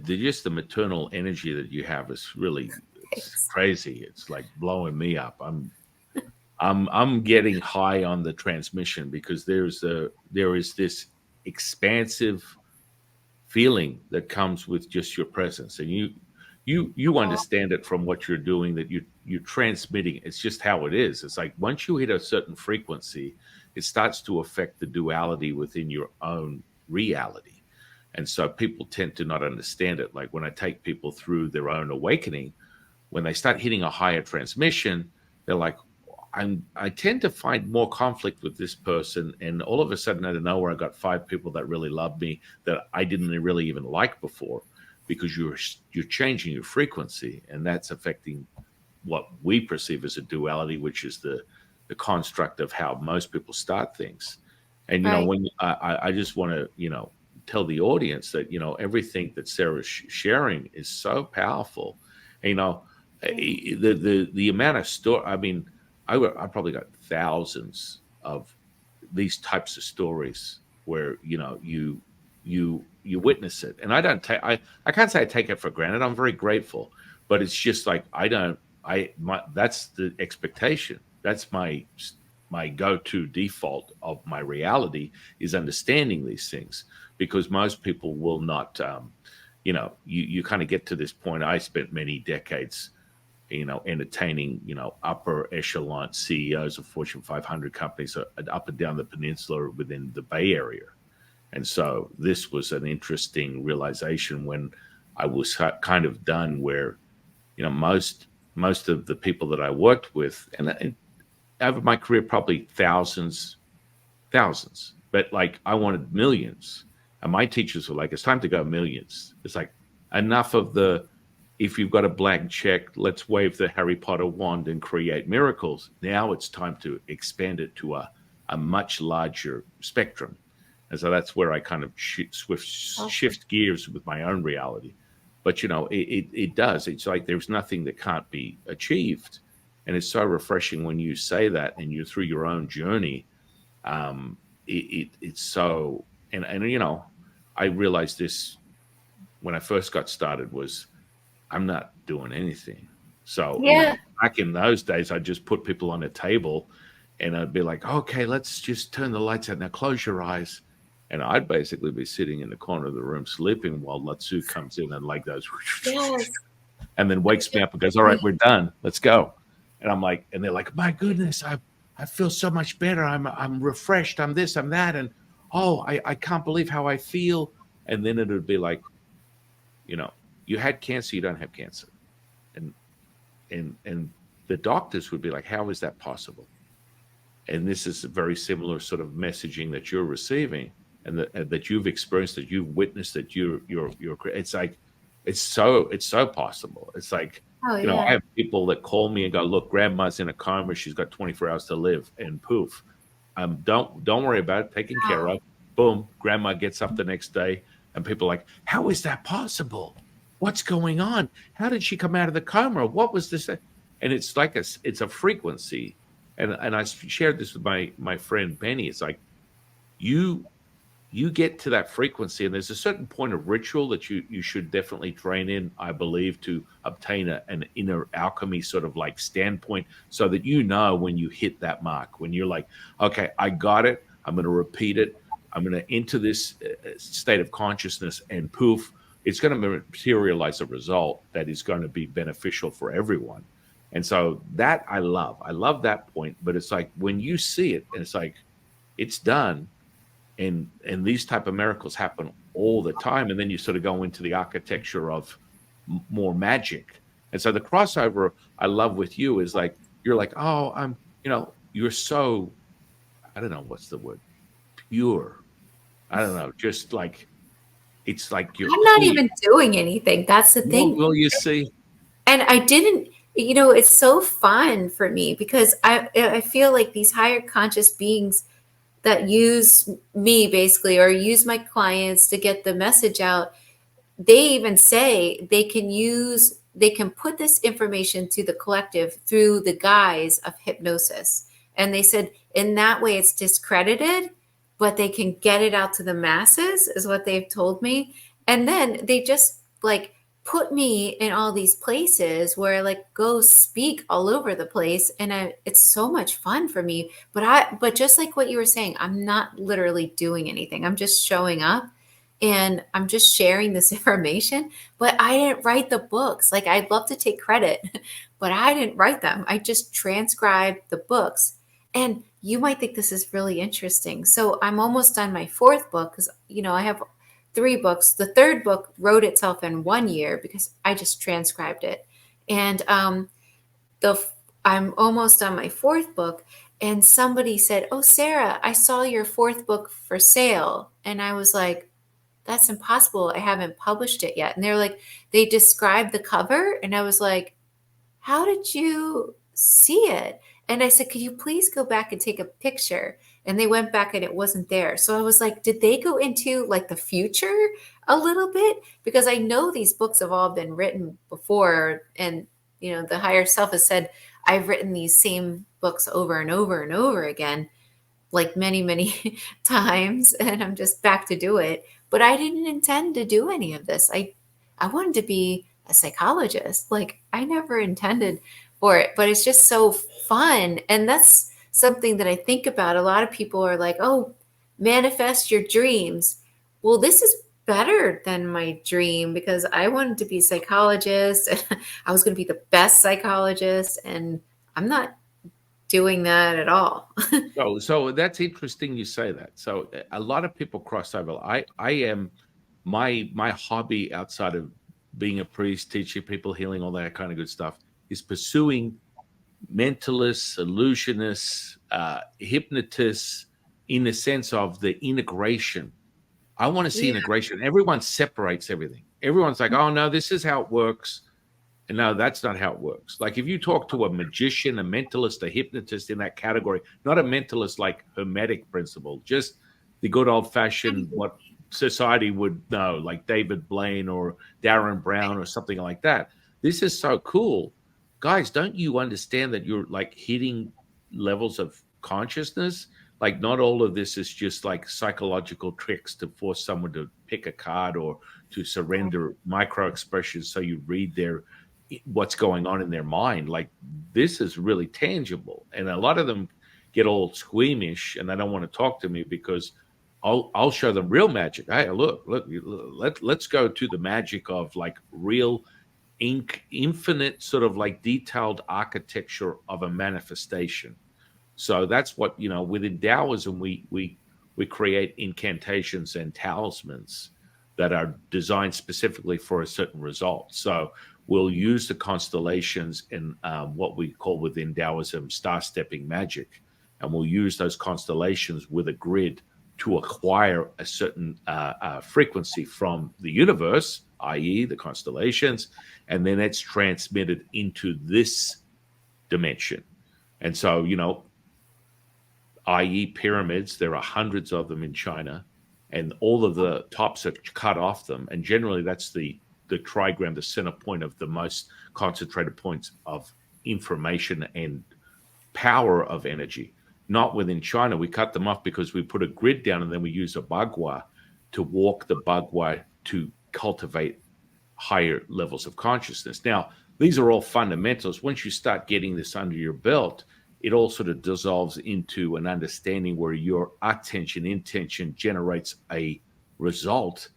Just the maternal energy that you have is really, it's Thanks. crazy. It's like blowing me up. I'm getting high on the transmission because there is this expansive feeling that comes with just your presence, and you understand it from what you're doing, that you're transmitting. It's just how it is. It's like once you hit a certain frequency, it starts to affect the duality within your own reality. And so people tend to not understand it. Like when I take people through their own awakening, when they start hitting a higher transmission, they're like, I tend to find more conflict with this person, and all of a sudden, out of nowhere, I got 5 people that really love me that I didn't really even like before, because you're changing your frequency, and that's affecting what we perceive as a duality, which is the construct of how most people start things. And Right. when I just want to tell the audience that everything that Sarah's sharing is so powerful. And, the amount of story. I mean, I probably got thousands of these types of stories where you witness it, and I can't say I take it for granted. I'm very grateful, but it's just like I don't I my that's the expectation. That's my go-to default of my reality, is understanding these things, because most people will not. You kind of get to this point. I spent many decades entertaining, upper echelon CEOs of Fortune 500 companies up and down the peninsula within the Bay Area. And so this was an interesting realization when I was kind of done, where most of the people that I worked with, and over my career, probably thousands, but like I wanted millions. And my teachers were like, it's time to go millions. It's like, enough of the, if you've got a blank check, let's wave the Harry Potter wand and create miracles. Now it's time to expand it to a much larger spectrum. And so that's where I kind of Awesome. shift gears with my own reality. But it does. It's like there's nothing that can't be achieved, and it's so refreshing when you say that and you're through your own journey. It's so, and I realized this when I first got started, was I'm not doing anything. So, Yeah. back in those days, I'd just put people on a table and I'd be like, okay, let's just turn the lights out. Now close your eyes. And I'd basically be sitting in the corner of the room sleeping while Latsu comes in and like goes, Yes. and then wakes me up and goes, all right, we're done. Let's go. And I'm like, and they're like, my goodness, I feel so much better. I'm refreshed. I'm this, I'm that. And oh, I can't believe how I feel. And then it would be like, you know, you had cancer, you don't have cancer. And and the doctors would be like, how is that possible? And this is a very similar sort of messaging that you're receiving, and that you've experienced, that you've witnessed, that you're it's like it's so possible. It's like, Oh I yeah. have people that call me and go, look, grandma's in a coma, she's got 24 hours to live, and poof, don't worry about it, taken care Wow. of. Boom, grandma gets up the next day, and people are like, how is that possible? What's going on? How did she come out of the coma? What was this? And it's like it's a frequency. And I shared this with my friend Benny. It's like, you you get to that frequency, and there's a certain point of ritual that you should definitely train in, I believe, to obtain an inner alchemy sort of like standpoint, so that when you hit that mark, when you're like, okay, I got it, I'm going to repeat it, I'm going to enter this state of consciousness, and poof, it's going to materialize a result that is going to be beneficial for everyone. And so that I love that point. But it's like when you see it, and it's like, it's done. And these type of miracles happen all the time, and then you sort of go into the architecture of more magic. And so the crossover I love with you is like, you're like, oh, you're so, I don't know what's the word, pure. I don't know, just like, it's like you're I'm not clear. even doing anything. That's the Well, thing. will you see? And I didn't, it's so fun for me because I feel like these higher conscious beings that use me basically, or use my clients to get the message out, they even say they can put this information to the collective through the guise of hypnosis. And they said in that way it's discredited, but they can get it out to the masses, is what they've told me. And then they just like put me in all these places where I like go speak all over the place, and it's so much fun for me. But just like what you were saying, I'm not literally doing anything. I'm just showing up and I'm just sharing this information. But I didn't write the books. Like, I'd love to take credit, but I didn't write them. I just transcribed the books. And you might think this is really interesting. So I'm almost done my fourth book because, I have three books. The third book wrote itself in 1 year because I just transcribed it. And the I'm almost on my fourth book. And somebody said, "Oh, Sarah, I saw your fourth book for sale." And I was like, that's impossible. I haven't published it yet. And they're like, they described the cover. And I was like, how did you see it? And I said, could you please go back and take a picture? And they went back and it wasn't there. So I was like, did they go into like the future a little bit? Because I know these books have all been written before. And, the higher self has said, I've written these same books over and over and over again, like many, many times, and I'm just back to do it. But I didn't intend to do any of this. I wanted to be a psychologist. Like, I never intended for it, but it's just so fun. And that's something that I think about. A lot of people are like, "Oh, manifest your dreams." Well, this is better than my dream because I wanted to be a psychologist. And I was going to be the best psychologist, and I'm not doing that at all. So that's interesting you say that. So a lot of people cross over. I am my hobby outside of being a priest, teaching people healing, all that kind of good stuff, is pursuing mentalists, illusionists, hypnotists, in the sense of the integration. I want to see Yeah. integration. Everyone separates everything. Everyone's like, oh no, this is how it works. And no, that's not how it works. Like if you talk to a magician, a mentalist, a hypnotist in that category, not a mentalist like Hermetic principle, just the good old fashioned what society would know, like David Blaine or Darren Brown or something like that. This is so cool. Guys, don't you understand that you're like hitting levels of consciousness? Like not all of this is just like psychological tricks to force someone to pick a card or to surrender micro expressions so you read their what's going on in their mind. Like this is really tangible, and a lot of them get all squeamish and they don't want to talk to me because I'll show them real magic. Hey, look, let's go to the magic of like real infinite sort of like detailed architecture of a manifestation. So that's what, within Taoism we create incantations and talismans that are designed specifically for a certain result. So we'll use the constellations in what we call within Taoism star stepping magic, and we'll use those constellations with a grid to acquire a certain frequency from the universe, i.e., the constellations, and then it's transmitted into this dimension. And so, i.e., pyramids. There are hundreds of them in China, and all of the tops are cut off them. And generally, that's the trigram, the center point of the most concentrated points of information and power of energy. Not within China. We cut them off because we put a grid down, and then we use a bagua to walk the bagua to cultivate higher levels of consciousness. Now, these are all fundamentals. Once you start getting this under your belt, it all sort of dissolves into an understanding where your attention, intention generates a result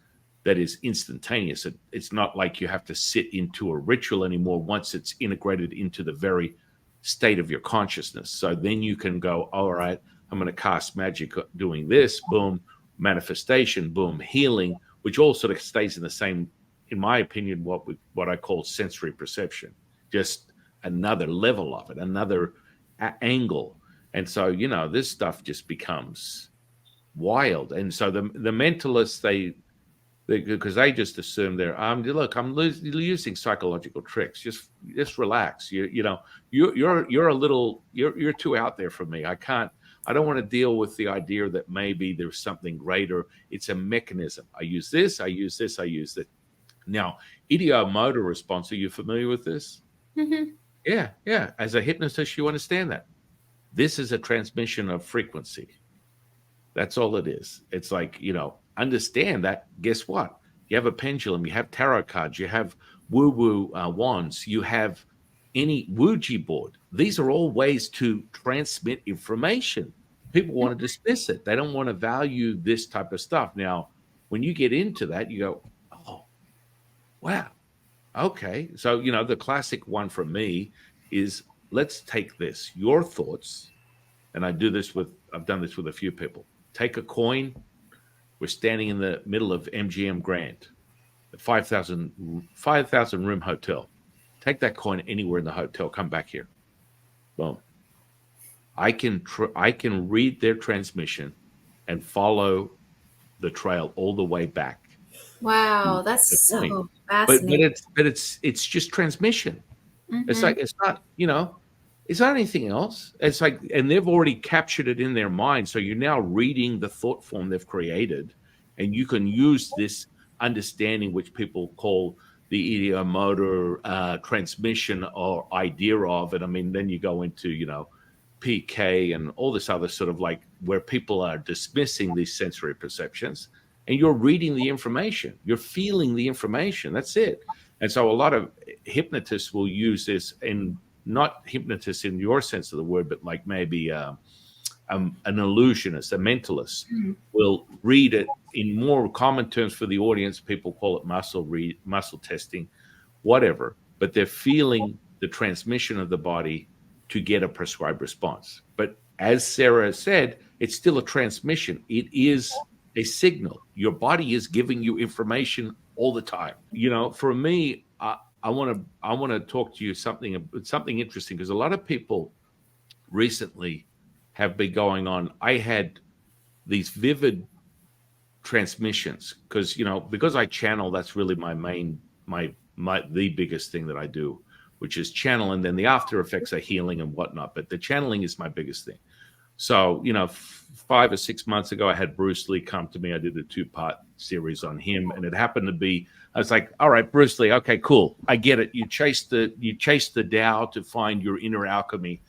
that is instantaneous. It's not like you have to sit into a ritual anymore once it's integrated into the very state of your consciousness. So then you can go, all right, I'm going to cast magic doing this, boom, manifestation, boom, healing, which all sort of stays in the same, in my opinion, what I call sensory perception, just another level of it, another angle. And so, this stuff just becomes wild. And so the mentalists, they because they just assume they're look, I'm using psychological tricks. Just relax. You're a little you're too out there for me. I don't want to deal with the idea that maybe there's something greater. It's a mechanism. I use this, I use this, I use that. Now, ideomotor response, are you familiar with this? Mhm. Yeah. As a hypnotist, you understand that. This is a transmission of frequency. That's all it is. It's like, understand that. Guess what? You have a pendulum, you have tarot cards, you have woo-woo wands, you have any Ouija board. These are all ways to transmit information. People want to dismiss it. They don't want to value this type of stuff. Now, when you get into that, you go, oh, wow. Okay. So, the classic one for me is let's take this, your thoughts, and I've done this with a few people. Take a coin. We're standing in the middle of MGM Grand, a 5,000 room hotel. Take that coin anywhere in the hotel. Come back here. Boom. I can read their transmission and follow the trail all the way back to Wow, the that's coin. so But fascinating. it's just transmission. It's Hmm. like it's not anything else. It's like, and they've already captured it in their mind. So you're now reading the thought form they've created, and you can use this understanding, which people call the ideomotor transmission or idea of it. I mean, then you go into PK and all this other sort of like where people are dismissing these sensory perceptions, and you're reading the information, you're feeling the information. That's it. And so a lot of hypnotists will use this, and not hypnotists in your sense of the word, but like maybe an illusionist, a mentalist, Mm. will read it in more common terms for the audience. People call it muscle testing, whatever. But they're feeling the transmission of the body to get a prescribed response. But as Sarah said, it's still a transmission. It is a signal. Your body is giving you information all the time. For me, I want to talk to you something interesting, because a lot of people recently have been going on. I had these vivid transmissions because I channel. That's really my main my the biggest thing that I do, which is channel, and then the after effects are healing and whatnot. But the channeling is my biggest thing. So 5 or 6 months ago, I had Bruce Lee come to me. I did a 2-part series on him, and it happened to be. I was like, all right, Bruce Lee, okay, cool, I get it. You chase the Tao to find your inner alchemy.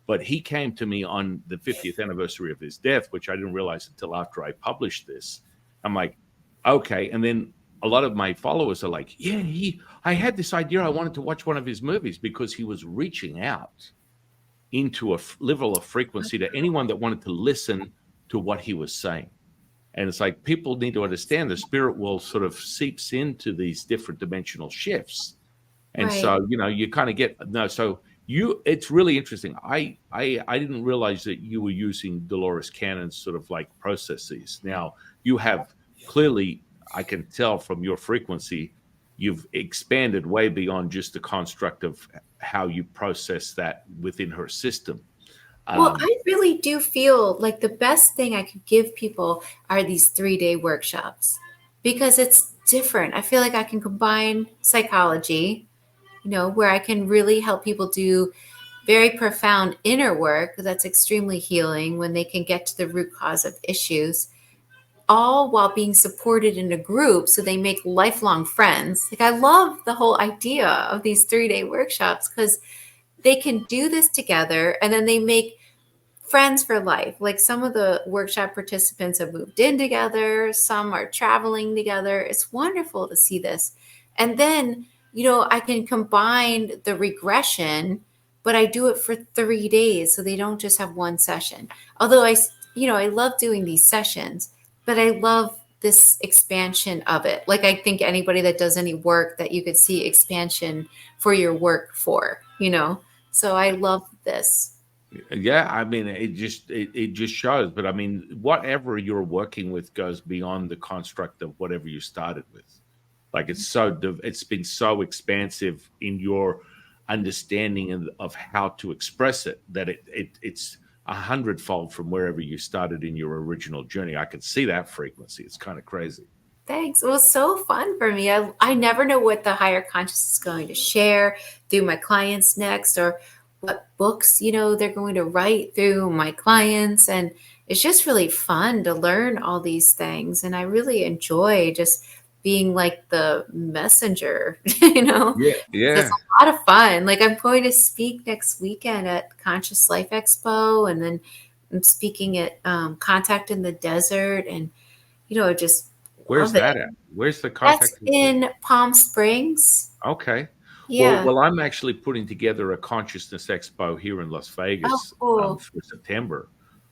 But he came to me on the 50th anniversary of his death, which I didn't realize until after I published this. I'm like, okay. And then a lot of my followers are like, yeah, I had this idea. I wanted to watch one of his movies, because he was reaching out into a level of frequency to anyone that wanted to listen to what he was saying. And it's like, people need to understand the spirit world sort of seeps into these different dimensional shifts. And Right. so, you kind of get, no, so it's really interesting. I didn't realize that you were using Dolores Cannon's sort of like processes. Now, you have clearly, I can tell from your frequency, you've expanded way beyond just the construct of how you process that within her system. Well, Um, I really do feel like the best thing I could give people are these 3-day workshops, because it's different. I feel like I can combine psychology, where I can really help people do very profound inner work that's extremely healing when they can get to the root cause of issues, all while being supported in a group so they make lifelong friends. Like, I love the whole idea of these 3-day workshops, because they can do this together and then they make friends for life. Like, some of the workshop participants have moved in together, some are traveling together. It's wonderful to see this. And then, I can combine the regression, but I do it for 3 days so they don't just have one session. Although I love doing these sessions, but I love this expansion of it. Like, I think anybody that does any work, that you could see expansion for your work for. So I love this. yeah, I mean, it just shows. But I mean, whatever you're working with goes beyond the construct of whatever you started with. Like, it's been so expansive in your understanding of how to express it, that it's 100-fold from wherever you started in your original journey. I can see that frequency. It's kind of crazy. Thanks. It was so fun for me. I never know what the higher conscious is going to share through my clients next, or what books, they're going to write through my clients. And it's just really fun to learn all these things. And I really enjoy just being like the messenger, Yeah, So it's yeah. a lot of fun. Like, I'm going to speak next weekend at Conscious Life Expo, and then I'm speaking at Contact in the Desert, and just Where's love it. that at? Where's the That's contact? in Palm Springs. Okay. Well, Yeah. well, I'm actually putting together a consciousness expo here in Las Oh, Vegas cool. for September.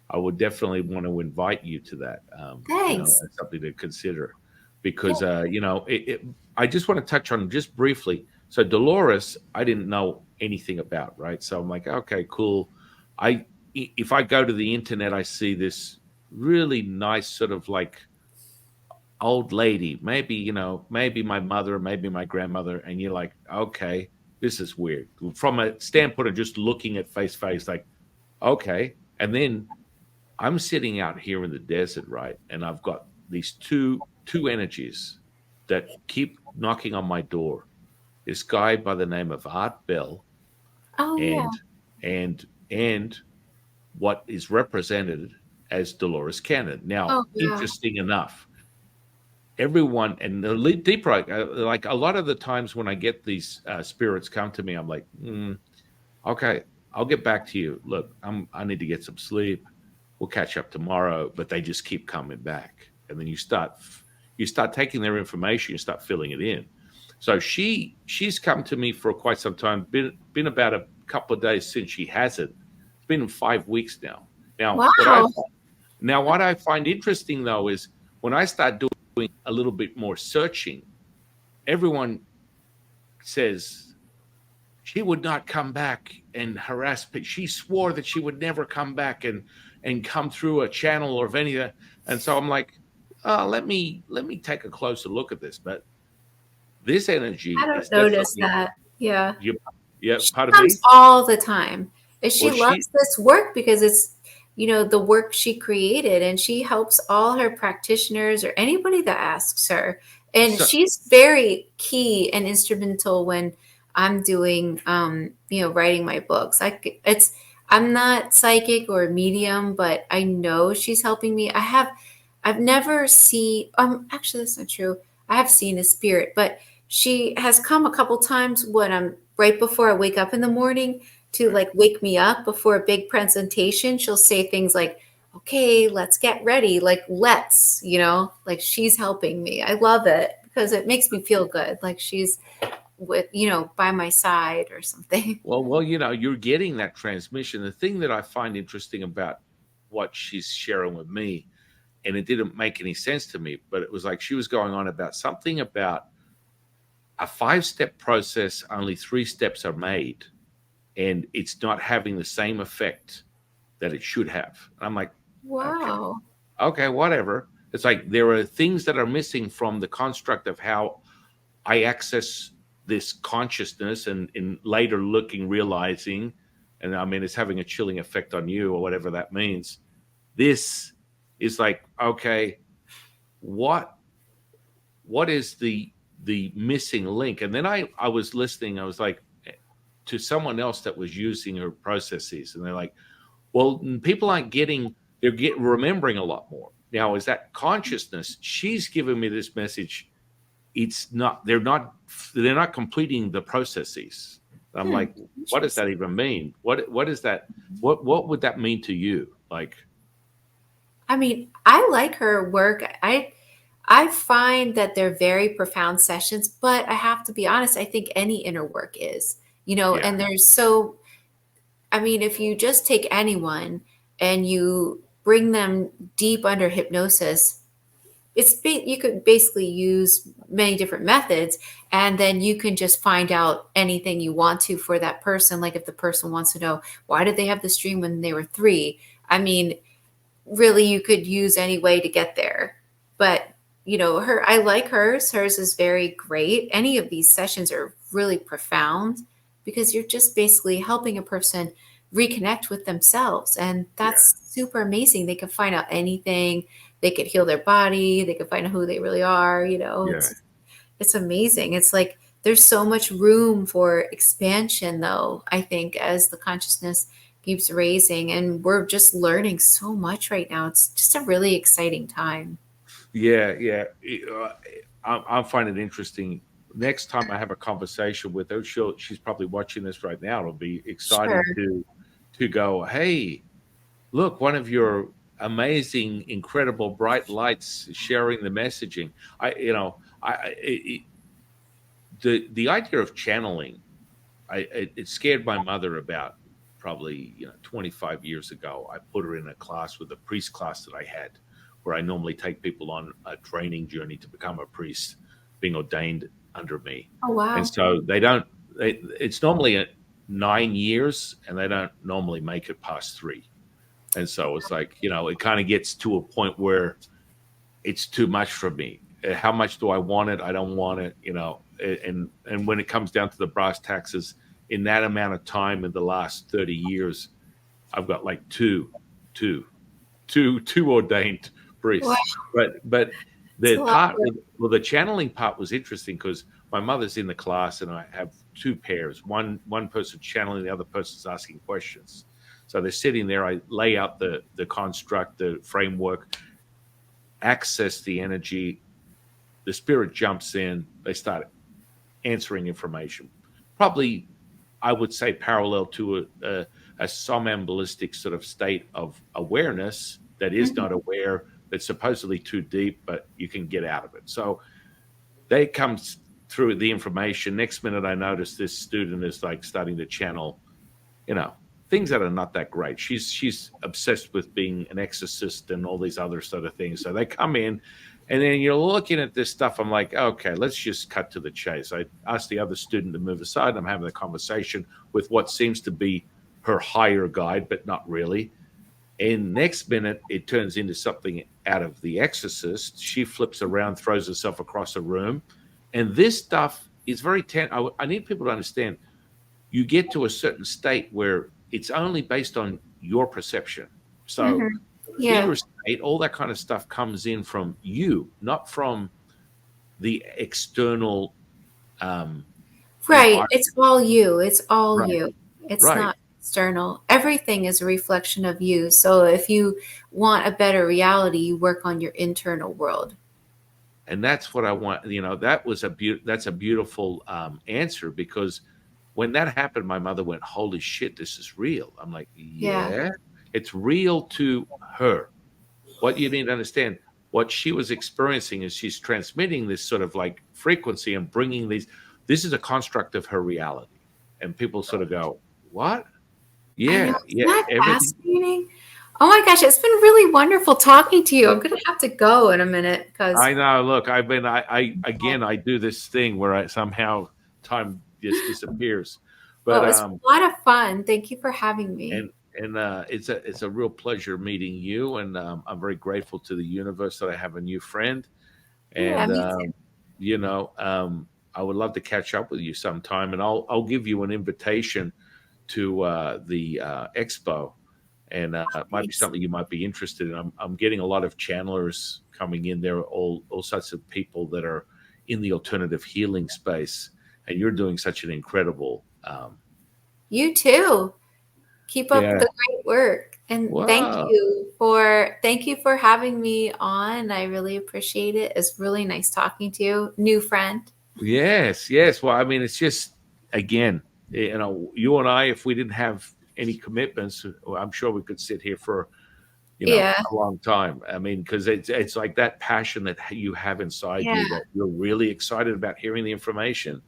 I would definitely want to invite you to that. Thanks. As something to consider, because Yeah. I just want to touch on just briefly. So Dolores, I didn't know anything about, right? So I'm like, okay, cool. If I go to the internet, I see this really nice sort of like old lady, maybe my mother, maybe my grandmother, and you're like, okay, this is weird from a standpoint of just looking at face, like, okay. And then I'm sitting out here in the desert, right? And I've got these two energies that keep knocking on my door. This guy by the name of Art Bell, Oh, yeah. and and what is represented as Dolores Cannon. Now, Oh, yeah. interesting enough, everyone and the lead deeper, like a lot of the times when I get these spirits come to me, I'm like, okay, I'll get back to you. Look, I need to get some sleep. We'll catch up tomorrow. But they just keep coming back, and then you start taking their information, you start filling it in. So she's come to me for quite some time. Been about a couple of days since she has it. It's been 5 weeks now, Now, Wow. what I find interesting though is when I start doing a little bit more searching, everyone says she would not come back and harass people. She swore that she would never come back and come through a channel or of any of that. And so I'm like, let me take a closer look at this. But this I energy is don't notice definitely that. Yeah. you. Yeah, She pardon comes me. all the time. And she Well, she loves this work because it's, the work she created, and she helps all her practitioners or anybody that asks her. And so she's very key and instrumental when I'm doing, writing my books. I'm not psychic or medium, but I know she's helping me. I've never seen, actually, that's not true. I have seen a spirit, but she has come a couple times when I'm right before I wake up in the morning to right. like wake me up before a big presentation. She'll say things like, okay, let's get ready. Like, like she's helping me. I love it because it makes me feel good. Like she's by my side or something. Well, you're getting that transmission. The thing that I find interesting about what she's sharing with me, and it didn't make any sense to me, but it was like she was going on about something about a 5-step process, only 3 steps are made, and it's not having the same effect that it should have. I'm like, okay, Wow. whatever. It's like there are things that are missing from the construct of how I access this consciousness, and in later looking, realizing, and I mean, it's having a chilling effect on you or whatever that means. This is like, okay, what is the missing link? And then I was listening, I was like, to someone else that was using her processes, and they're like, well, people aren't getting, remembering a lot more now. Is that consciousness? She's giving me this message. It's not, they're not completing the processes. I'm Hmm. like, what does that Interesting. even mean? What is that? What would that mean to you? Like, I mean, I like her work. I find that they're very profound sessions, but I have to be honest, I think any inner work is, yeah, and there's so, I mean, if you just take anyone and you bring them deep under hypnosis, you could basically use many different methods, and then you can just find out anything you want to for that person. Like if the person wants to know, why did they have this dream when they were 3? I mean, really, you could use any way to get there. But I like hers is very great. Any of these sessions are really profound because you're just basically helping a person reconnect with themselves, and yeah, that's super amazing. They can find out anything, they could heal their body, they can find out who they really are. yeah. It's amazing. It's like there's so much room for expansion, though, I think, as the consciousness keeps raising, and we're just learning so much right now. It's just a really exciting time. Yeah, yeah. I find it interesting. Next time I have a conversation with her, she's probably watching this right now. It'll be Sure. exciting to go, hey, look, one of your amazing, incredible bright lights sharing the messaging. I, you know, I it, the idea of channeling, it scared my mother about probably 25 years ago. I put her in a class with a priest class that I had, where I normally take people on a training journey to become a priest, being ordained under me. Oh, And wow. so they don't. It's normally 9 years, and they don't normally make it past 3. And so it's like, it kind of gets to a point where it's too much for me. How much do I want it? I don't want it. And when it comes down to the brass taxes, in that amount of time in the last 30 years, I've got like two, two ordained Wow. priests. But It's the a lot part, of the channeling part was interesting because my mother's in the class, and I have 2 pairs. One person channeling, the other person's asking questions. So they're sitting there. I lay out the construct, the framework, access the energy. The spirit jumps in. They start answering information. Probably, I would say, parallel to a somnambulistic sort of state of awareness that is Mhm. not aware, that's supposedly too deep, but you can get out of it. So they come through the information. Next minute, I notice this student is like starting to channel, you know, things that are not that great. She's obsessed with being an exorcist and all these other sort of things. So they come in, and then you're looking at this stuff. I'm like, okay, let's just cut to the chase. I asked the other student to move aside. I'm having a conversation with what seems to be her higher guide, but not really. And next minute, it turns into something out of The Exorcist. She flips around, throws herself across a room. And this stuff is very I need people to understand you get to a certain state where it's only based on your perception. So, Hmm. Yeah. fear state, all that kind of stuff comes in from you, not from the external Right. environment. It's all you. It's all Right, you. It's right. not external. Everything is a reflection of you. So if you want a better reality, you work on your internal world. And that's what I want. That was that's a beautiful answer, because when that happened, my mother went, "Holy shit, this is real." I'm like, Yeah. "Yeah, it's real to her." What you need to understand, what she was experiencing is she's transmitting this sort of like frequency and bringing these. This is a construct of her reality, and people sort of go, "What?" I know. Yeah, Isn't yeah, that everything. fascinating? Oh my gosh, it's been really wonderful talking to you. I'm gonna have to go in a minute because I know. Look, I again, I do this thing where I somehow time just disappears, but well, it's a lot of fun. Thank you for having me. and it's a real pleasure meeting you, and I'm very grateful to the universe that I have a new friend, Yeah, and me too. you know, I would love to catch up with you sometime, and I'll give you an invitation to the expo, and it might be Thanks. something you might be interested in. I'm getting a lot of channelers coming in there, all sorts of people that are in the alternative healing space, and you're doing such an incredible. You too. Keep up Yeah. the great work. And Wow. thank you for having me on. I really appreciate it. It's really nice talking to you, new friend. Yes, yes. Well, I mean, it's just again, you and I, if we didn't have any commitments, I'm sure we could sit here for Yeah. a long time. I mean, because it's like that passion that you have inside Yeah. you, that you're really excited about hearing the information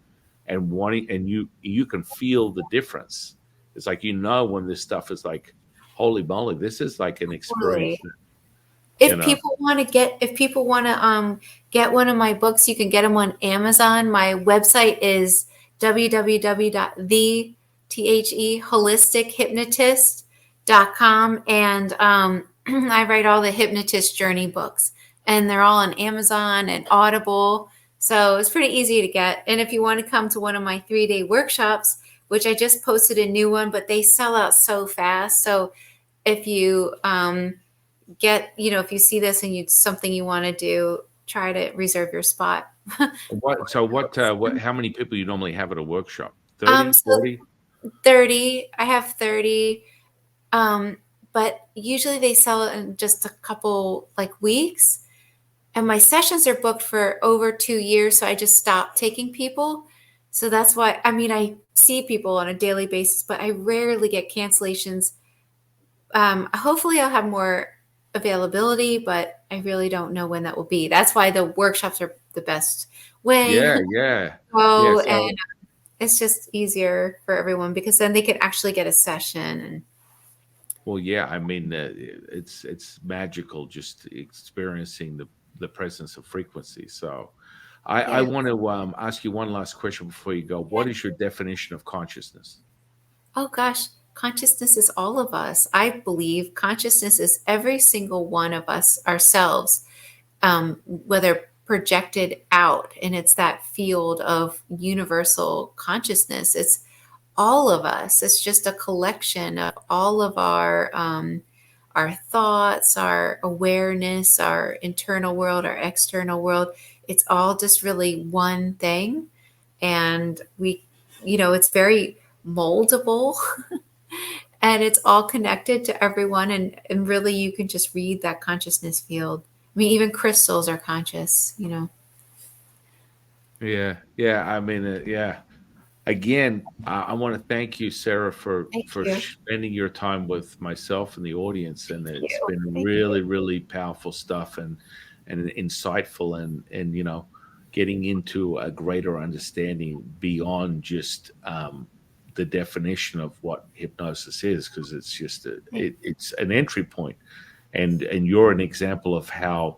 and wanting, and you can feel the difference. It's like when this stuff is like, holy moly, this is like an experience. Totally. If Know. people want to get one of my books, you can get them on Amazon. My website is www.theholistichupnotist.com, and I write all the hypnotist journey books, and they're all on Amazon and Audible. So it's pretty easy to get. And if you want to come to one of my 3-day workshops, which I just posted a new one, but they sell out so fast. So if you if you see this and you something you want to do, try to reserve your spot. How many people you normally have at a workshop? um 30, so 40? 30, I have 30. But usually they sell it in just a couple like weeks, and my sessions are booked for over 2 years, so I just stopped taking people. So that's why, I mean, I see people on a daily basis, but I rarely get cancellations. Hopefully I'll have more availability, but I really don't know when that will be. That's why the workshops are the best way Yeah, to yeah. Yeah, go, and so it's just easier for everyone because then they can actually get a session. And well, yeah, I mean, it's magical just experiencing the presence of frequency. So, I yeah, want to ask you one last question before you go. yeah. What is your definition of consciousness? Oh gosh, consciousness is all of us. I believe consciousness is every single one of us ourselves, whether projected out, and it's that field of universal consciousness. It's all of us. It's just a collection of all of our thoughts, our awareness, our internal world, our external world. It's all just really one thing, and it's very moldable, and it's all connected to everyone, and really you can just read that consciousness field. I mean, even crystals are conscious. Yeah, yeah. I mean, yeah. Again, I want to thank you, Sarah, for Thank for you. spending your time with myself and the audience, and Thank it's you. been Thank you. really, really powerful stuff, and insightful, and getting into a greater understanding beyond just the definition of what hypnosis is, because it's just it's an entry point, and you're an example of how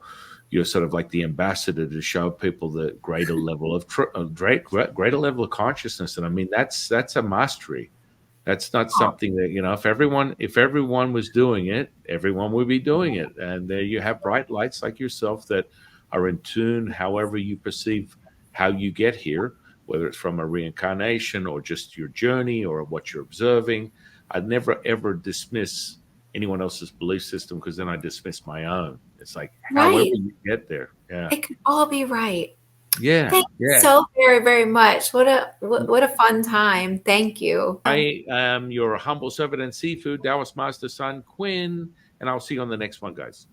you're sort of like the ambassador to show people the greater level of greater level of consciousness. And I mean, that's a mastery. That's not something that, if everyone was doing it, everyone would be doing it. And there you have bright lights like yourself that are in tune, however you perceive how you get here, whether it's from a reincarnation or just your journey or what you're observing. I'd never ever dismiss anyone else's belief system, because then I dismiss my own. It's like, however Right. you get there. Yeah. It could all be right. Yeah. Thank you Yeah. so very, very much. What a fun time. Thank you. I am your humble servant and seafood, Taoist Master Son Quinn, and I'll see you on the next one, guys.